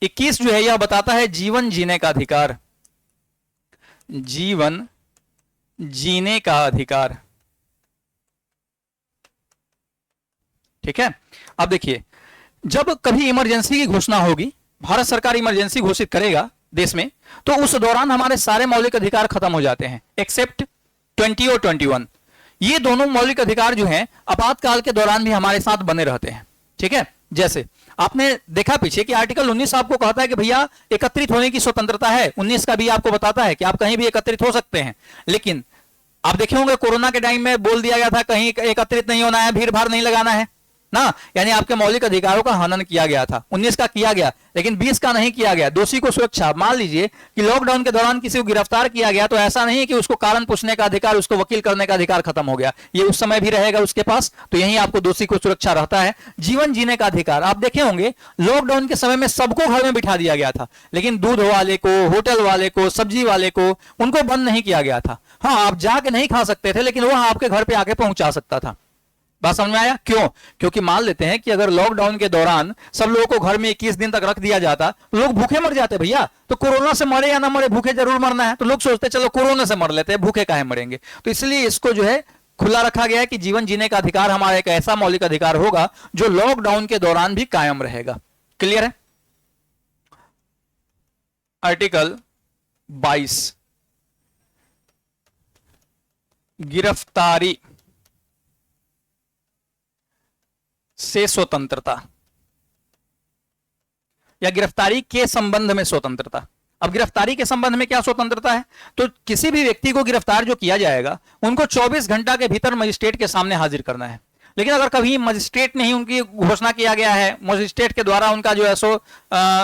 21 जो है यह बताता है जीवन जीने का अधिकार, जीवन जीने का अधिकार। ठीक है, अब देखिए, जब कभी इमरजेंसी की घोषणा होगी, भारत सरकार इमरजेंसी घोषित करेगा देश में, तो उस दौरान हमारे सारे मौलिक अधिकार खत्म हो जाते हैं एक्सेप्ट 20 और 21। ये दोनों मौलिक अधिकार जो हैं आपातकाल के दौरान भी हमारे साथ बने रहते हैं। ठीक है, जैसे आपने देखा पीछे कि आर्टिकल 19 आपको कहता है कि भैया एकत्रित होने की स्वतंत्रता है, 19 का भी आपको बताता है कि आप कहीं भी एकत्रित हो सकते हैं। लेकिन आप देखे होंगे कोरोना के टाइम में बोल दिया गया था कहीं एकत्रित नहीं होना है, भीड़ भाड़ नहीं लगाना है ना, यानी आपके मौलिक अधिकारों का हनन किया गया था। 19 का किया गया, लेकिन 20 का नहीं किया गया। दोषी को सुरक्षा, मान लीजिए कि लॉकडाउन के दौरान किसी को गिरफ्तार किया गया, तो ऐसा नहीं कि उसको कारण पूछने का अधिकार, उसको वकील करने का अधिकार खत्म हो गया, ये उस समय भी रहेगा उसके पास, तो यही आपको दोषी को सुरक्षा रहता है। जीवन जीने का अधिकार, आप देखे होंगे लॉकडाउन के समय में सबको घर में बिठा दिया गया था, लेकिन दूध वाले को, होटल वाले को, सब्जी वाले को, उनको बंद नहीं किया गया था। हाँ, आप जाके नहीं खा सकते थे, लेकिन वह आपके घर पे आके पहुंचा सकता था। बात समझ में आया? क्यों? क्योंकि मान लेते हैं कि अगर लॉकडाउन के दौरान सब लोगों को घर में 21 दिन तक रख दिया जाता, तो लोग भूखे मर जाते भैया। तो कोरोना से मरे या ना मरे, भूखे जरूर मरना है, तो लोग सोचते चलो कोरोना से मर लेते हैं, भूखे काहे मरेंगे। तो इसलिए इसको जो है खुला रखा गया है कि जीवन जीने का अधिकार हमारा एक ऐसा मौलिक अधिकार होगा जो लॉकडाउन के दौरान भी कायम रहेगा। क्लियर है? आर्टिकल 22, गिरफ्तारी से स्वतंत्रता या गिरफ्तारी के संबंध में स्वतंत्रता। अब गिरफ्तारी के संबंध में क्या स्वतंत्रता है? तो किसी भी व्यक्ति को गिरफ्तार जो किया जाएगा, उनको 24 घंटा के भीतर मजिस्ट्रेट के सामने हाजिर करना है। लेकिन अगर कभी मजिस्ट्रेट ने ही उनकी घोषणा किया गया है, मजिस्ट्रेट के द्वारा उनका जो है सो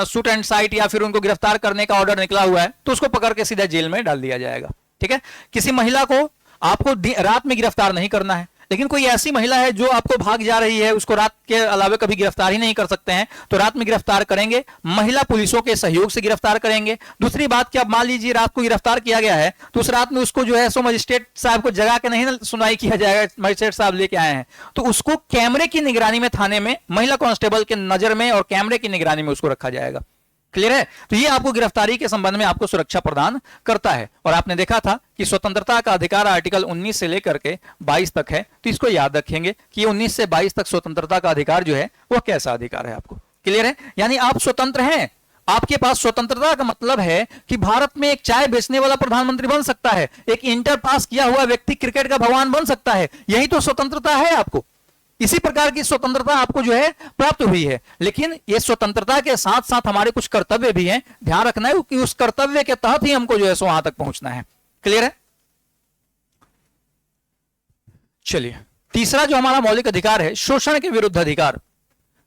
शूट एंड साइट या फिर उनको गिरफ्तार करने का ऑर्डर निकला हुआ है, तो उसको पकड़ के सीधा जेल में डाल दिया जाएगा। ठीक है, किसी महिला को आपको रात में गिरफ्तार नहीं करना है, लेकिन कोई ऐसी महिला है जो आपको भाग जा रही है, उसको रात के अलावे कभी गिरफ्तार ही नहीं कर सकते हैं, तो रात में गिरफ्तार करेंगे, महिला पुलिसों के सहयोग से गिरफ्तार करेंगे। दूसरी बात कि अब मान लीजिए रात को गिरफ्तार किया गया है, तो उस रात में उसको जो है सो मजिस्ट्रेट साहब को जगा के नहीं सुनवाई किया जाएगा, मजिस्ट्रेट साहब लेके आए हैं, तो उसको कैमरे की निगरानी में थाने में महिला कांस्टेबल के नजर में और कैमरे की निगरानी में उसको रखा जाएगा। क्लियर है? तो ये आपको गिरफ्तारी के संबंध में आपको सुरक्षा प्रदान करता है। और आपने देखा था कि स्वतंत्रता का अधिकार आर्टिकल 19 से लेकर के 22 तक है, तो इसको याद रखेंगे कि 19 से 22 तक स्वतंत्रता का अधिकार जो है वह कैसा अधिकार है आपको। क्लियर है? यानी आप स्वतंत्र हैं, आपके पास स्वतंत्रता का मतलब है कि भारत में एक चाय बेचने वाला प्रधानमंत्री बन सकता है, एक इंटर पास किया हुआ व्यक्ति क्रिकेट का भगवान बन सकता है। यही तो स्वतंत्रता है आपको। इसी प्रकार की स्वतंत्रता आपको जो है प्राप्त हुई है। लेकिन ये स्वतंत्रता के साथ साथ हमारे कुछ कर्तव्य भी हैं, ध्यान रखना है कि उस कर्तव्य के तहत ही हमको जो है सो वहां तक पहुंचना है। क्लियर है? चलिए, तीसरा जो हमारा मौलिक अधिकार है, शोषण के विरुद्ध अधिकार।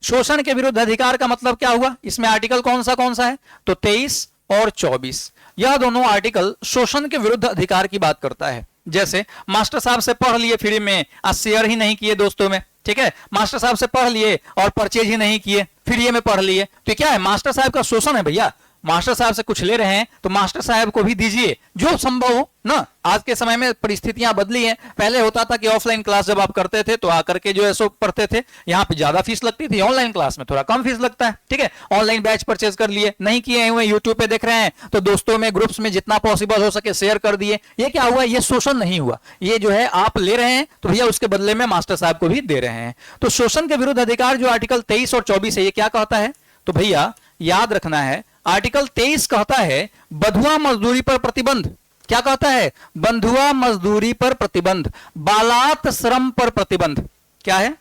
शोषण के विरुद्ध अधिकार का मतलब क्या हुआ? इसमें आर्टिकल कौन सा है? तो 23 और 24, यह दोनों आर्टिकल शोषण के विरुद्ध अधिकार की बात करता है। जैसे मास्टर साहब से पढ़ लिए फ्री में, आज शेयर ही नहीं किए दोस्तों में, ठीक है, मास्टर साहब से पढ़ लिए और परचेज ही नहीं किए, फ्री में पढ़ लिए, तो क्या है? मास्टर साहब का शोषण है भैया। मास्टर साहब से कुछ ले रहे हैं तो मास्टर साहब को भी दीजिए जो संभव हो ना। आज के समय में परिस्थितियां बदली हैं, पहले होता था कि ऑफलाइन क्लास जब आप करते थे तो आकर के जो है सो पढ़ते थे, यहाँ पे ज्यादा फीस लगती थी, ऑनलाइन क्लास में थोड़ा कम फीस लगता है। ठीक है, ऑनलाइन बैच परचेज कर लिए, नहीं किए हुए यूट्यूब पे देख रहे हैं तो दोस्तों में ग्रुप्स में जितना पॉसिबल हो सके शेयर कर दिए। ये क्या हुआ? ये शोषण नहीं हुआ, ये जो है आप ले रहे हैं तो भैया उसके बदले में मास्टर साहब को भी दे रहे हैं। तो शोषण के विरुद्ध अधिकार जो आर्टिकल 23 और 24 है, ये क्या कहता है? तो भैया याद रखना है, आर्टिकल 23 कहता है बंधुआ मजदूरी पर प्रतिबंध। क्या कहता है? बंधुआ मजदूरी पर प्रतिबंध, बालात श्रम पर प्रतिबंध। क्या है?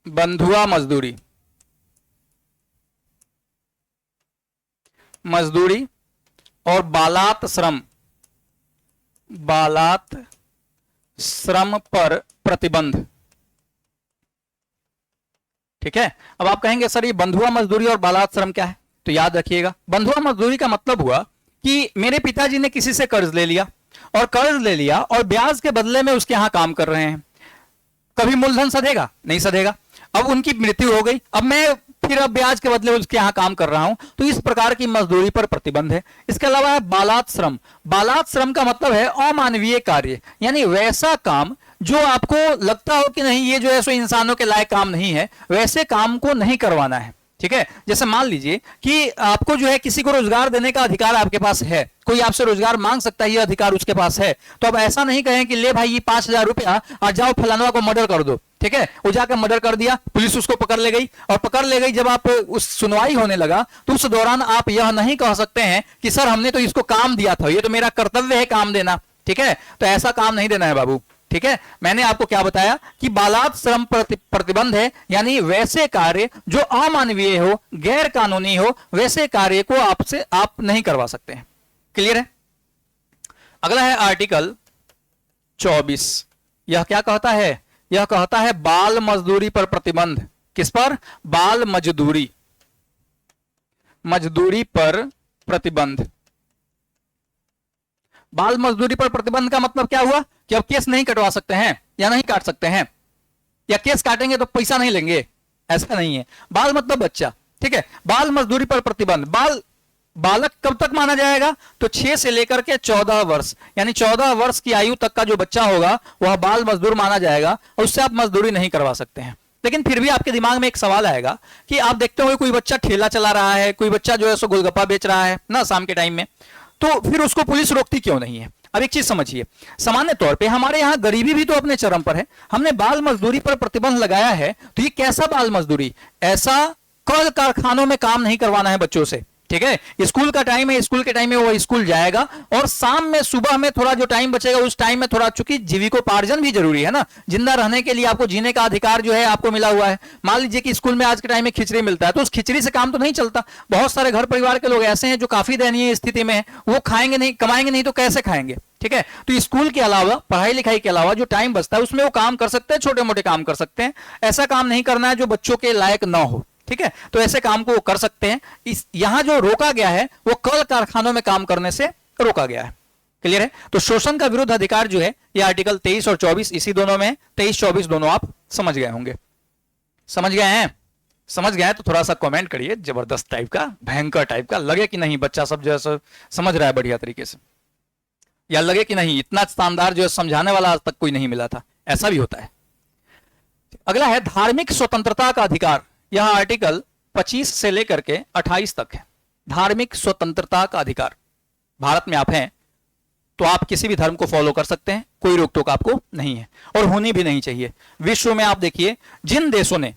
बंधुआ मजदूरी, मजदूरी और बालात श्रम, बालात श्रम पर प्रतिबंध। ठीक है, अब आप कहेंगे सर ये बंधुआ मजदूरी और बालात श्रम क्या है? तो याद रखिएगा, बंधुआ मजदूरी का मतलब हुआ कि मेरे पिताजी ने किसी से कर्ज ले लिया और ब्याज के बदले में उसके यहां काम कर रहे हैं, कभी मूलधन सधेगा? नहीं सधेगा। अब उनकी मृत्यु हो गई, अब मैं फिर अब ब्याज के बदले उसके यहां काम कर रहा हूं, तो इस प्रकार की मजदूरी पर प्रतिबंध है। इसके अलावा है बालात श्रम। बालात श्रम का मतलब है अमानवीय कार्य, यानी वैसा काम जो आपको लगता हो कि नहीं ये जो है सो इंसानों के लायक काम नहीं है, वैसे काम को नहीं करवाना है। ठीक है, जैसे मान लीजिए कि आपको जो है किसी को रोजगार देने का अधिकार आपके पास है, कोई आपसे रोजगार मांग सकता है, ये अधिकार उसके पास है, तो अब ऐसा नहीं कहें कि ले भाई ये 5,000 रुपया और जाओ फलानवा को मर्डर कर दो। ठीक है, वो जाकर मर्डर कर दिया, पुलिस उसको पकड़ ले गई, और पकड़ ले गई जब आप उस सुनवाई होने लगा तो उस दौरान आप यह नहीं कह सकते हैं कि सर हमने तो इसको काम दिया था, ये तो मेरा कर्तव्य है काम देना। ठीक है, तो ऐसा काम नहीं देना है बाबू। ठीक है, मैंने आपको क्या बताया कि बालात श्रम प्रतिबंध है, यानी वैसे कार्य जो अमानवीय हो, गैर कानूनी हो, वैसे कार्य को आपसे आप नहीं करवा सकते हैं। क्लियर है? अगला है आर्टिकल 24। यह क्या कहता है? यह कहता है बाल मजदूरी पर प्रतिबंध। किस पर? बाल मजदूरी, मजदूरी पर प्रतिबंध। बाल मजदूरी पर प्रतिबंध का मतलब क्या हुआ कि अब केस नहीं कटवा सकते हैं या नहीं काट सकते हैं, या केस काटेंगे तो पैसा नहीं लेंगे, ऐसा नहीं है। बाल मतलब बच्चा। ठीक है, बाल मजदूरी पर प्रतिबंध। बालक कब तक माना जाएगा? तो 6 से लेकर के 14 वर्ष, यानी 14 वर्ष की आयु तक का जो बच्चा होगा वह बाल मजदूर माना जाएगा, और उससे आप मजदूरी नहीं करवा सकते हैं। लेकिन फिर भी आपके दिमाग में एक सवाल आएगा कि आप देखते हो कोई बच्चा ठेला चला रहा है, कोई बच्चा जो है सो गोलगप्पा बेच रहा है ना शाम के टाइम में, तो फिर उसको पुलिस रोकती क्यों नहीं है? अब एक चीज समझिए, सामान्य तौर पे हमारे यहां गरीबी भी तो अपने चरम पर है, हमने बाल मजदूरी पर प्रतिबंध लगाया है, तो ये कैसा बाल मजदूरी? ऐसा कल कारखानों में काम नहीं करवाना है बच्चों से। ठीक है, स्कूल का टाइम है, स्कूल के टाइम में वो स्कूल जाएगा, और शाम में सुबह में थोड़ा जो टाइम बचेगा उस टाइम में थोड़ा, चूंकि जीविकोपार्जन भी जरूरी है ना, जिंदा रहने के लिए आपको जीने का अधिकार जो है आपको मिला हुआ है। मान लीजिए कि स्कूल में आज के टाइम में खिचड़ी मिलता है, तो उस खिचड़ी से काम तो नहीं चलता। बहुत सारे घर परिवार के लोग ऐसे हैं जो काफी दयनीय स्थिति में है, वो खाएंगे नहीं, कमाएंगे नहीं तो कैसे खाएंगे? ठीक है, तो स्कूल के अलावा, पढ़ाई लिखाई के अलावा जो टाइम बचता है उसमें वो काम कर सकते हैं, छोटे मोटे काम कर सकते हैं। ऐसा काम नहीं करना है जो बच्चों के लायक ना हो। ठीक है, तो ऐसे काम को वो कर सकते हैं। यहां जो रोका गया है वो कल कारखानों में काम करने से रोका गया है। क्लियर है? तो शोषण का विरुद्ध अधिकार जो है ये आर्टिकल 23 और 24 इसी दोनों में, 23-24 दोनों आप समझ गए होंगे। समझ गए हैं? समझ गए हैं तो थोड़ा सा कमेंट करिए, जबरदस्त टाइप का, भयंकर टाइप का, लगे कि नहीं बच्चा सब जो है समझ रहा है बढ़िया तरीके से, या लगे कि नहीं इतना शानदार जो है समझाने वाला आज तक कोई नहीं मिला था। ऐसा भी होता है। अगला है धार्मिक स्वतंत्रता का अधिकार। यह आर्टिकल 25 से लेकर के 28 तक है। धार्मिक स्वतंत्रता का अधिकार। भारत में आप हैं तो आप किसी भी धर्म को फॉलो कर सकते हैं, कोई रोक टोक आपको नहीं है, और होनी भी नहीं चाहिए। विश्व में आप देखिए, जिन देशों ने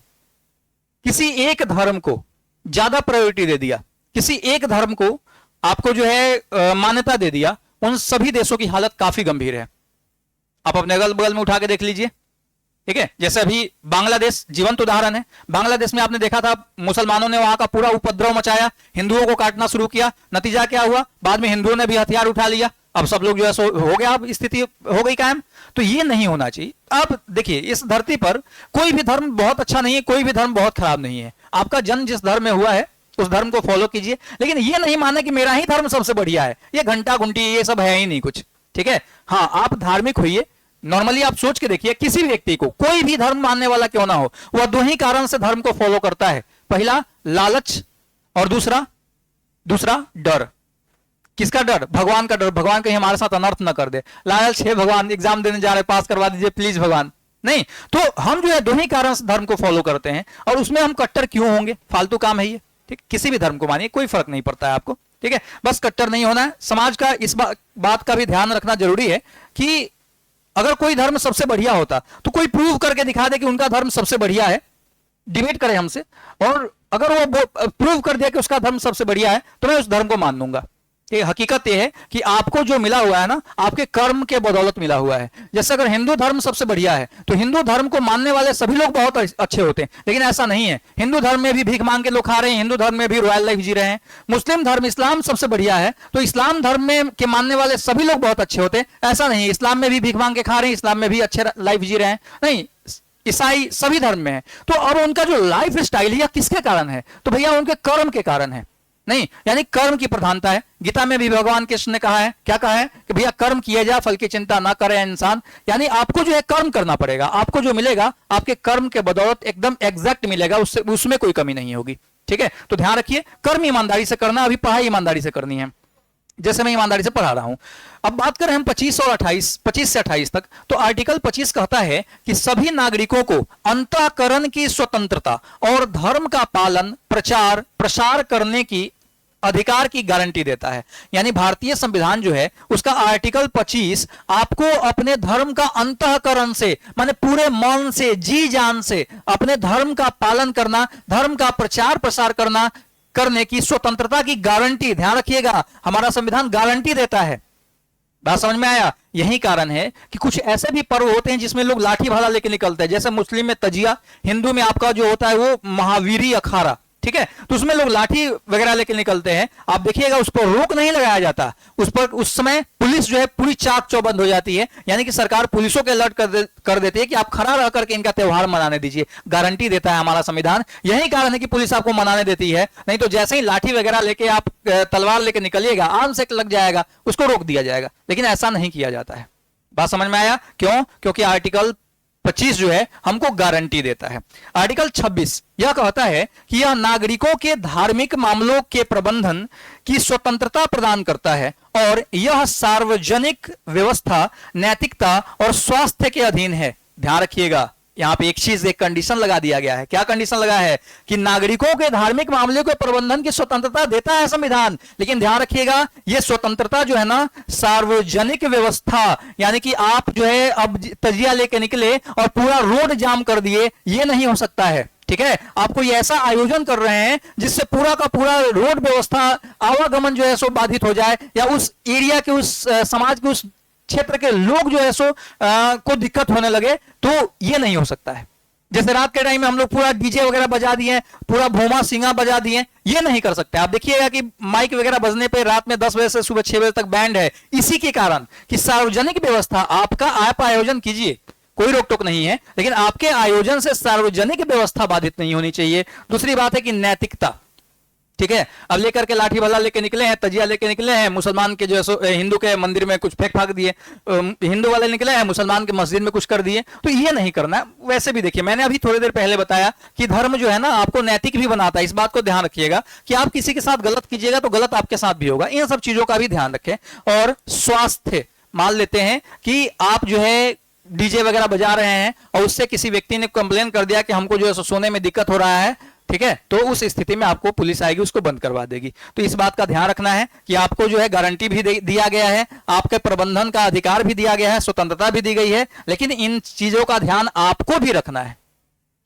किसी एक धर्म को ज्यादा प्रायोरिटी दे दिया, किसी एक धर्म को आपको जो है मान्यता दे दिया, उन सभी देशों की हालत काफी गंभीर है। आप अपने अगल बगल में उठा के देख लीजिए। ठीक है, जैसे अभी बांग्लादेश जीवंत उदाहरण है। बांग्लादेश में आपने देखा था मुसलमानों ने वहां का पूरा उपद्रव मचाया, हिंदुओं को काटना शुरू किया। नतीजा क्या हुआ? बाद में हिंदुओं ने भी हथियार उठा लिया, अब सब लोग जो है हो गया, अब स्थिति हो गई कायम। तो ये नहीं होना चाहिए। अब देखिए, इस धरती पर कोई भी धर्म बहुत अच्छा नहीं है, कोई भी धर्म बहुत खराब नहीं है। आपका जन्म जिस धर्म में हुआ है उस धर्म को फॉलो कीजिए, लेकिन ये नहीं माने कि मेरा ही धर्म सबसे बढ़िया है। ये घंटा घुंटी ये सब है ही नहीं कुछ। ठीक है, हाँ आप धार्मिक होइए। नॉर्मली आप सोच के देखिए, किसी व्यक्ति को, कोई भी धर्म मानने वाला क्यों ना हो, वह दो ही कारण से धर्म को फॉलो करता है। पहला लालच, और दूसरा डर। किसका डर? भगवान का डर। भगवान कहीं हमारे साथ अनर्थ ना कर दे। लालच है, भगवान एग्जाम देने जा रहे, पास करवा दीजिए प्लीज भगवान। नहीं, तो हम जो है दो ही कारण से धर्म को फॉलो करते हैं, और उसमें हम कट्टर क्यों होंगे? फालतू काम है ये। ठीक, किसी भी धर्म को मानिए, कोई फर्क नहीं पड़ता है आपको। ठीक है, बस कट्टर नहीं होना है। समाज का इस बात का भी ध्यान रखना जरूरी है कि अगर कोई धर्म सबसे बढ़िया होता तो कोई प्रूव करके दिखा दे कि उनका धर्म सबसे बढ़िया है, डिबेट करे हमसे, और अगर वो प्रूव कर दिया कि उसका धर्म सबसे बढ़िया है तो मैं उस धर्म को मान लूंगा। ये हकीकत ये है कि आपको जो मिला हुआ है ना, आपके कर्म के बदौलत मिला हुआ है। जैसे अगर हिंदू धर्म सबसे बढ़िया है तो हिंदू धर्म को मानने वाले सभी लोग बहुत अच्छे होते हैं, लेकिन ऐसा नहीं है। हिंदू धर्म में भी भीख मांग के लोग खा रहे हैं, हिंदू धर्म में भी रॉयल लाइफ जी रहे हैं। मुस्लिम धर्म, इस्लाम सबसे बढ़िया है तो इस्लाम धर्म में के मानने वाले सभी लोग बहुत अच्छे होते हैं, ऐसा नहीं। इस्लाम में भी भीख मांग के खा रहे हैं, इस्लाम में भी अच्छे लाइफ जी रहे हैं, नहीं। ईसाई सभी धर्म में है। तो अब उनका जो लाइफ स्टाइल है किसके कारण है? तो भैया उनके कर्म के कारण है। नहीं, यानी कर्म की प्रधानता है। गीता में भी भगवान कृष्ण ने कहा है, क्या कहा है कि भैया कर्म किया जाए, फल की चिंता ना करे इंसान। यानी आपको जो है कर्म करना पड़ेगा, आपको जो मिलेगा आपके कर्म के बदौलत एकदम एग्जैक्ट मिलेगा, उससे उसमें कोई कमी नहीं होगी। ठीक है, तो ध्यान रखिए, कर्म ईमानदारी से करना, अभी पढ़ाई ईमानदारी से करनी है, जैसे मैं ईमानदारी से पढ़ा रहा हूं। अब बात करें हम 25 और 28, 25 से 28 तक, तो आर्टिकल 25 कहता है कि सभी नागरिकों को अंतःकरण की स्वतंत्रता और धर्म का पालन, प्रचार, प्रसार करने की अधिकार की गारंटी देता है। यानी भारतीय संविधान जो है उसका आर्टिकल 25 आपको अपने धर्म का अंतःकरण से, माने पूरे मन से, जी जान से अपने धर्म का पालन करना, धर्म का प्रचार प्रसार करने की स्वतंत्रता की गारंटी, ध्यान रखिएगा, हमारा संविधान गारंटी देता है। बात समझ में आया? यही कारण है कि कुछ ऐसे भी पर्व होते हैं जिसमें लोग लाठी भाला लेके निकलते हैं, जैसे मुस्लिम में तजिया, हिंदू में आपका जो होता है वो महावीरी अखाड़ा, ठीक है, तो उसमें लोग लाठी वगैरह लेके निकलते हैं। आप देखिएगा उस पर रोक नहीं लगाया जाता, उस पर उस समय पुलिस जो है पूरी चाक चौबंद हो जाती है, यानी कि सरकार पुलिसों के अलर्ट कर देती है कि आप खड़ा रह करके इनका त्योहार मनाने दीजिए। गारंटी देता है हमारा संविधान, यही कारण है कि पुलिस आपको मनाने देती है। नहीं तो जैसे ही लाठी वगैरह लेके आप तलवार लेके निकलिएगा, आर्म से लग जाएगा, उसको रोक दिया जाएगा, लेकिन ऐसा नहीं किया जाता है। बात समझ में आया? क्यों? क्योंकि आर्टिकल 25 जो है हमको गारंटी देता है। आर्टिकल 26 यह कहता है कि यह नागरिकों के धार्मिक मामलों के प्रबंधन की स्वतंत्रता प्रदान करता है और यह सार्वजनिक व्यवस्था, नैतिकता और स्वास्थ्य के अधीन है। ध्यान रखिएगा, यहां पे एक चीज, एक कंडीशन लगा दिया गया है। क्या कंडीशन लगा है? कि नागरिकों के धार्मिक मामलों के प्रबंधन की स्वतंत्रता देता है संविधान, लेकिन ध्यान रखिएगा यह स्वतंत्रता जो है ना सार्वजनिक व्यवस्था, यानी कि आप जो है अब तजिया लेके निकले और पूरा रोड जाम कर दिए, यह नहीं हो सकता है। ठीक है, आपको ये ऐसा आयोजन कर रहे हैं जिससे पूरा का पूरा रोड व्यवस्था, आवागमन जो है सो बाधित हो जाए, या उस एरिया के, उस समाज के, उस क्षेत्र के लोग जो है सो को दिक्कत होने लगे, तो ये नहीं हो सकता है। जैसे रात के टाइम में हम लोग पूरा डीजे वगैरह बजा दिए, पूरा भोमा सिंगा बजा दिए, ये नहीं कर सकते। आप देखिएगा कि माइक वगैरह बजने पे रात में 10 बजे से सुबह 6 बजे तक बैंड है, इसी के कारण कि सार्वजनिक व्यवस्था, आपका आप आयोजन कीजिए, कोई रोक टोक नहीं है, लेकिन आपके आयोजन से सार्वजनिक व्यवस्था बाधित नहीं होनी चाहिए। दूसरी बात है कि नैतिकता, ठीक है, अब लेकर के लाठी भला लेके निकले हैं, तजिया लेके निकले हैं, मुसलमान के जो है हिंदू के मंदिर में कुछ फेंक फाक दिए, हिंदू वाले निकले हैं मुसलमान के मस्जिद में कुछ कर दिए, तो ये नहीं करना है। वैसे भी देखिए, मैंने अभी थोड़ी देर पहले बताया कि धर्म जो है ना आपको नैतिक भी बनाता है। इस बात को ध्यान रखिएगा कि आप किसी के साथ गलत कीजिएगा तो गलत आपके साथ भी होगा, इन सब चीजों का भी ध्यान रखें। और स्वास्थ्य, मान लेते हैं कि आप जो है डीजे वगैरह बजा रहे हैं और उससे किसी व्यक्ति ने कंप्लेन कर दिया कि हमको जो है सोने में दिक्कत हो रहा है, ठीक है, तो उस स्थिति में आपको पुलिस आएगी, उसको बंद करवा देगी। तो इस बात का ध्यान रखना है कि आपको जो है गारंटी भी दिया गया है, आपके प्रबंधन का अधिकार भी दिया गया है, स्वतंत्रता भी दी गई है, लेकिन इन चीजों का ध्यान आपको भी रखना है।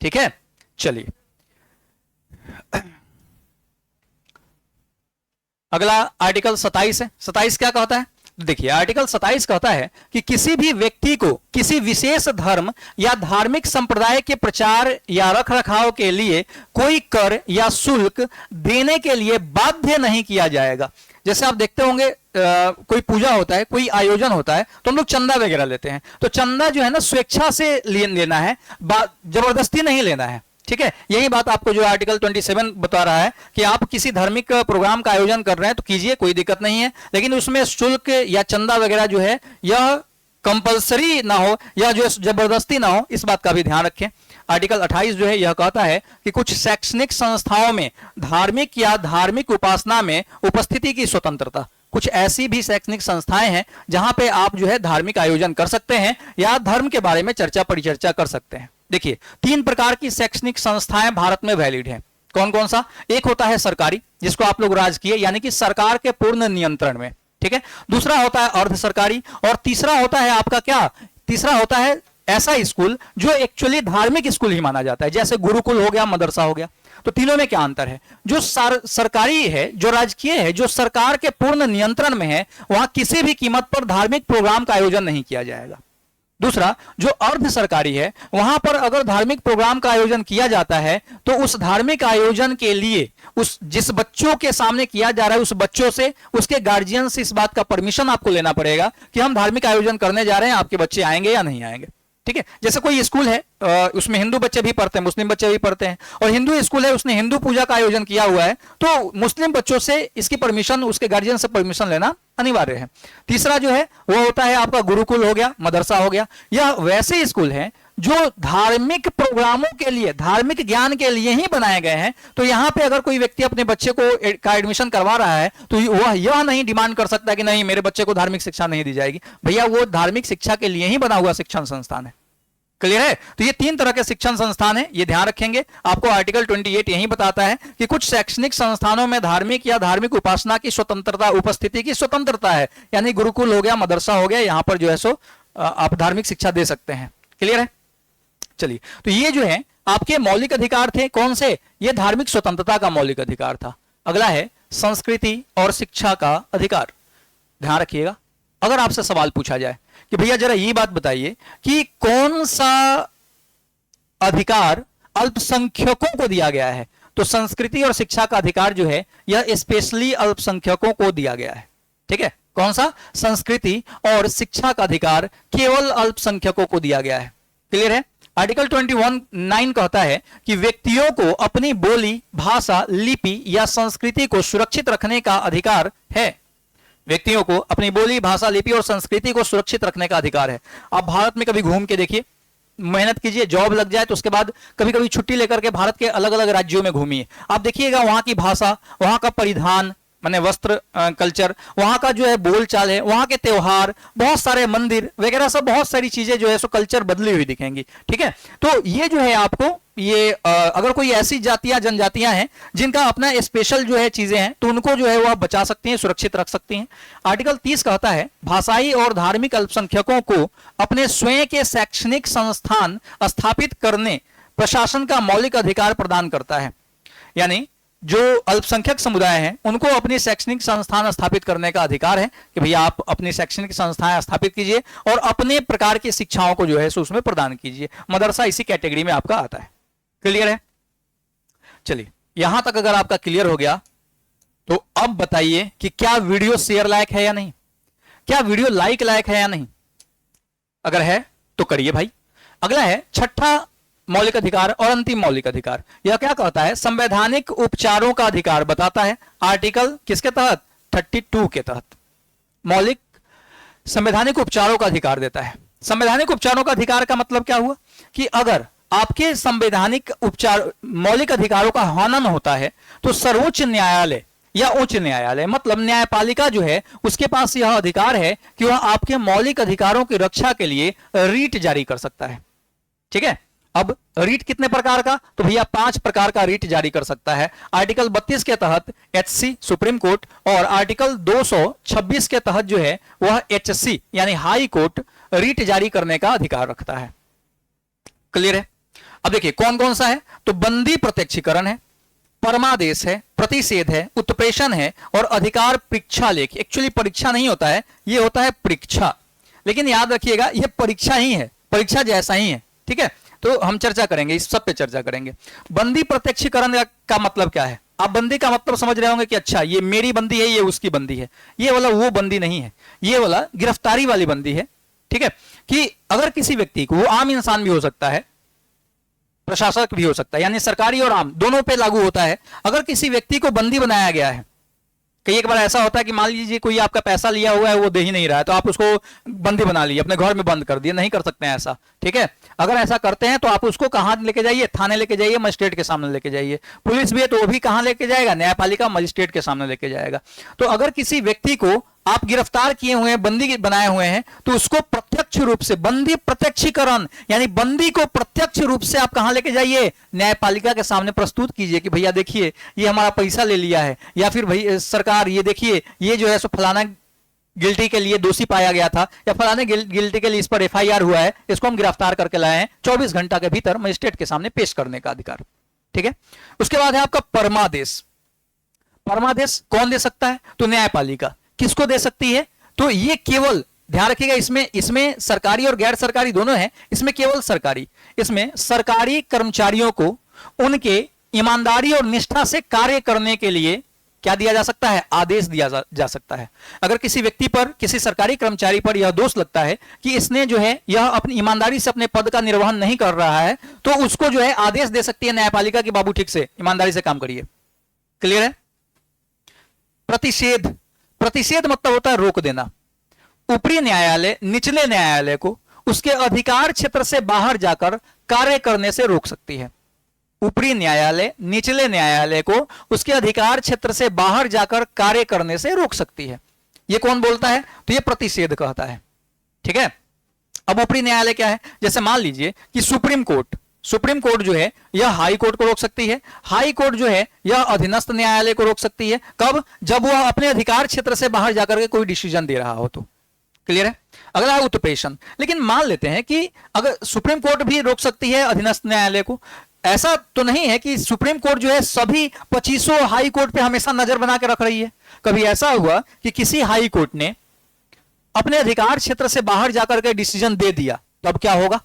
ठीक है, चलिए अगला आर्टिकल 27 है। 27 क्या कहता है? देखिए, आर्टिकल 27 कहता है कि किसी भी व्यक्ति को किसी विशेष धर्म या धार्मिक संप्रदाय के प्रचार या रखरखाव के लिए कोई कर या शुल्क देने के लिए बाध्य नहीं किया जाएगा। जैसे आप देखते होंगे कोई पूजा होता है, कोई आयोजन होता है, तो हम लोग चंदा वगैरह लेते हैं, तो चंदा जो है ना स्वेच्छा से लेना है, जबरदस्ती नहीं लेना है। ठीक है, यही बात आपको जो आर्टिकल 27 बता रहा है कि आप किसी धार्मिक प्रोग्राम का आयोजन कर रहे हैं तो कीजिए, कोई दिक्कत नहीं है, लेकिन उसमें शुल्क या चंदा वगैरह जो है यह कंपलसरी ना हो या जो जबरदस्ती ना हो, इस बात का भी ध्यान रखें। आर्टिकल 28 जो है यह कहता है कि कुछ शैक्षणिक संस्थाओं में धार्मिक या धार्मिक उपासना में उपस्थिति की स्वतंत्रता, कुछ ऐसी भी शैक्षणिक संस्थाएं हैं जहां पे आप जो है धार्मिक आयोजन कर सकते हैं या धर्म के बारे में चर्चा परिचर्चा कर सकते हैं। देखिए, 3 प्रकार की शैक्षणिक संस्थाएं भारत में वैलिड हैं। कौन कौन सा? एक होता है सरकारी, जिसको आप लोग राजकीय यानी कि सरकार के पूर्ण नियंत्रण में, ठीक है। दूसरा होता है अर्ध सरकारी, और तीसरा होता है आपका क्या? तीसरा होता है ऐसा स्कूल जो एक्चुअली धार्मिक स्कूल ही माना जाता है, जैसे गुरुकुल हो गया, मदरसा हो गया। तो तीनों में क्या अंतर है? जो सरकारी है, जो राजकीय है, जो सरकार के पूर्ण नियंत्रण में है, वहां किसी भी कीमत पर धार्मिक प्रोग्राम का आयोजन नहीं किया जाएगा। दूसरा, जो अर्ध सरकारी है, वहां पर अगर धार्मिक प्रोग्राम का आयोजन किया जाता है तो उस धार्मिक आयोजन के लिए उस जिस बच्चों के सामने किया जा रहा है, उस बच्चों से, उसके गार्जियन से इस बात का परमिशन आपको लेना पड़ेगा कि हम धार्मिक आयोजन करने जा रहे हैं, आपके बच्चे आएंगे या नहीं आएंगे। ठीक ठीक है। जैसे कोई स्कूल है, उसमें हिंदू बच्चे भी पढ़ते हैं, मुस्लिम बच्चे भी पढ़ते हैं, और हिंदू स्कूल है, उसने हिंदू पूजा का आयोजन किया हुआ है, तो मुस्लिम बच्चों से इसकी परमिशन, उसके गार्जियन से परमिशन लेना अनिवार्य है। तीसरा जो है वो होता है आपका गुरुकुल हो गया, मदरसा हो गया। यह वैसे स्कूल हैं जो धार्मिक प्रोग्रामों के लिए, धार्मिक ज्ञान के लिए ही बनाए गए हैं। तो यहां पे अगर कोई व्यक्ति अपने बच्चे को का एडमिशन करवा रहा है तो वह यह नहीं डिमांड कर सकता कि नहीं मेरे बच्चे को धार्मिक शिक्षा नहीं दी जाएगी। भैया वो धार्मिक शिक्षा के लिए ही बना हुआ शिक्षण संस्थान है। क्लियर है? तो ये 3 तरह के शिक्षण संस्थान है, ये ध्यान रखेंगे। आपको आर्टिकल 28 यही बताता है कि कुछ शैक्षणिक संस्थानों में धार्मिक या धार्मिक उपासना की स्वतंत्रता, उपस्थिति की स्वतंत्रता है, यानी गुरुकुल हो गया, मदरसा हो गया, यहां पर जो है सो आप धार्मिक शिक्षा दे सकते हैं। क्लियर है? चलिए, तो ये जो है आपके मौलिक अधिकार थे, कौन से? ये धार्मिक स्वतंत्रता का मौलिक अधिकार था। अगला है संस्कृति और शिक्षा का अधिकार। ध्यान रखिएगा, अगर आपसे सवाल पूछा जाए कि भैया जरा ये बात बताइए कि कौन सा अधिकार अल्पसंख्यकों को दिया गया है, तो संस्कृति और शिक्षा का अधिकार जो है यह स्पेशली अल्पसंख्यकों को दिया गया है। ठीक है, कौन सा? संस्कृति और शिक्षा का अधिकार केवल अल्पसंख्यकों को दिया गया है। क्लियर है? आर्टिकल 21(9) कहता है कि व्यक्तियों को अपनी बोली, भाषा, लिपि या संस्कृति को सुरक्षित रखने का अधिकार है। व्यक्तियों को अपनी बोली, भाषा, लिपि और संस्कृति को सुरक्षित रखने का अधिकार है। आप भारत में कभी घूम के देखिए, मेहनत कीजिए, जॉब लग जाए तो उसके बाद कभी कभी छुट्टी लेकर के भारत के अलग अलग राज्यों में घूमिए, आप देखिएगा वहां की भाषा, वहां का परिधान माने वस्त्र, कल्चर, वहां का जो है बोलचाल है, वहां के त्योहार, बहुत सारे मंदिर वगैरह, सब बहुत सारी चीजें जो है सो कल्चर बदली हुई दिखेंगी। ठीक है, तो ये जो है आपको ये अगर कोई ऐसी जातियां, जनजातियां हैं जिनका अपना स्पेशल जो है चीजें हैं, तो उनको जो है वह बचा सकती हैं, सुरक्षित रख सकती हैं। आर्टिकल 30 कहता है भाषाई और धार्मिक अल्पसंख्यकों को अपने स्वयं के शैक्षणिक संस्थान स्थापित करने प्रशासन का मौलिक अधिकार प्रदान करता है। यानी जो अल्पसंख्यक समुदाय हैं उनको अपनी शैक्षणिक संस्थान स्थापित करने का अधिकार है कि भैया आप अपनी शैक्षणिक संस्थाएं स्थापित कीजिए और अपने प्रकार की शिक्षाओं को जो है उसमें प्रदान कीजिए। मदरसा इसी कैटेगरी में आपका आता है। क्लियर है? चलिए, यहां तक अगर आपका क्लियर हो गया तो अब बताइए कि क्या वीडियो शेयर लायक है या नहीं, क्या वीडियो लाइक लायक है या नहीं। अगर है तो करिए भाई। अगला है छठा मौलिक अधिकार और अंतिम मौलिक अधिकार। यह क्या कहता है? संवैधानिक उपचारों का अधिकार बताता है। आर्टिकल किसके तहत? 32 के तहत मौलिक संवैधानिक उपचारों का अधिकार देता है। संवैधानिक उपचारों का अधिकार का मतलब क्या हुआ कि अगर आपके संवैधानिक उपचार, मौलिक अधिकारों का हनन होता है तो सर्वोच्च न्यायालय या उच्च न्यायालय, मतलब न्यायपालिका जो है उसके पास यह अधिकार है कि वह आपके मौलिक अधिकारों की रक्षा के लिए रीट जारी कर सकता है। ठीक है, अब रीट कितने प्रकार का? तो भैया 5 प्रकार का रीट जारी कर सकता है। आर्टिकल 32 के तहत एचसी सुप्रीम कोर्ट, और आर्टिकल 226 के तहत जो है वह एचसी यानी हाई कोर्ट रीट जारी करने का अधिकार रखता है। क्लियर है? अब देखिए कौन कौन सा है, तो बंदी प्रत्यक्षीकरण है, परमादेश है, प्रतिषेध है, उत्प्रेषण है और अधिकार परीक्षा लेख। एक्चुअली परीक्षा नहीं होता है, यह होता है परीक्षा, लेकिन याद रखिएगा यह परीक्षा ही है, परीक्षा जैसा ही है। ठीक है, तो हम चर्चा करेंगे, इस सब पे चर्चा करेंगे। बंदी प्रत्यक्षीकरण का मतलब क्या है? आप बंदी का मतलब समझ रहे होंगे कि अच्छा ये मेरी बंदी है, ये उसकी बंदी है। ये वाला वो बंदी नहीं है, ये वाला गिरफ्तारी वाली बंदी है। ठीक है, कि अगर किसी व्यक्ति को, वो आम इंसान भी हो सकता है, प्रशासक भी हो सकता है, यानी सरकारी और आम दोनों पे लागू होता है। अगर किसी व्यक्ति को बंदी बनाया गया है, कई एक बार ऐसा होता है कि मान लीजिए कोई आपका पैसा लिया हुआ है वो दे ही नहीं रहा है, तो आप उसको बंदी बना लिए, अपने घर में बंद कर दिए। नहीं कर सकते हैं ऐसा। ठीक है, अगर ऐसा करते हैं तो आप उसको कहां लेके जाइए? थाने लेके जाइए, मजिस्ट्रेट के सामने लेके जाइए। पुलिस भी है तो वो भी कहां लेके जाएगा? न्यायपालिका, मजिस्ट्रेट के सामने लेके जाएगा। तो अगर किसी व्यक्ति को आप गिरफ्तार किए हुए हैं, बंदी बनाए हुए हैं, तो उसको प्रत्यक्ष रूप से बंदी प्रत्यक्षीकरण, यानी बंदी को प्रत्यक्ष रूप से आप कहां लेके जाइए? न्यायपालिका के सामने प्रस्तुत कीजिए कि भैया देखिए ये हमारा पैसा ले लिया है, या फिर भाई सरकार ये देखिए ये जो है सो फलाना गिल्टी के लिए दोषी पाया गया था, या फलाने गिल्टी के लिए इस पर FIR हुआ है, इसको हम गिरफ्तार करके लाए हैं। 24 घंटा के भीतर मजिस्ट्रेट के सामने पेश करने का अधिकार। ठीक है, उसके बाद है आपका परमादेश। परमादेश कौन दे सकता है? तो न्यायपालिका। किसको दे सकती है? तो ये केवल ध्यान रखिएगा, इसमें सरकारी और गैर सरकारी दोनों हैं, इसमें केवल सरकारी। इसमें सरकारी कर्मचारियों को उनके ईमानदारी और निष्ठा से कार्य करने के लिए क्या दिया जा सकता है? आदेश दिया जा सकता है। अगर किसी व्यक्ति पर, किसी सरकारी कर्मचारी पर यह दोष लगता है कि इसने जो है यह अपनी ईमानदारी से अपने पद का निर्वहन नहीं कर रहा है, तो उसको जो है आदेश दे सकती है न्यायपालिका कि बाबू ठीक से ईमानदारी से काम करिए। क्लियर है? प्रतिषेध, प्रतिषेध मतलब होता है रोक देना। ऊपरी न्यायालय निचले न्यायालय को उसके अधिकार क्षेत्र से बाहर जाकर कार्य करने से रोक सकती है। ऊपरी न्यायालय निचले न्यायालय को उसके अधिकार क्षेत्र से बाहर जाकर कार्य करने से रोक सकती है। यह कौन बोलता है? तो यह प्रतिषेध कहता है। ठीक है। अब ऊपरी न्यायालय क्या है? जैसे मान लीजिए कि सुप्रीम कोर्ट, सुप्रीम कोर्ट जो है यह हाई कोर्ट को रोक सकती है। हाई कोर्ट जो है यह अधीनस्थ न्यायालय को रोक सकती है। कब? जब वह अपने अधिकार क्षेत्र से बाहर जाकर के कोई डिसीजन दे रहा हो तो। क्लियर है? अगला है उत्प्रेषण। लेकिन मान लेते हैं कि अगर सुप्रीम कोर्ट भी रोक सकती है अधीनस्थ न्यायालय को, ऐसा तो नहीं है कि सुप्रीम कोर्ट जो है सभी 2500 हाई कोर्ट पे हमेशा नजर बना के रख रही है। कभी ऐसा हुआ कि किसी हाई कोर्ट ने अपने अधिकार क्षेत्र से बाहर जाकर के डिसीजन दे दिया, तो अब क्या होगा?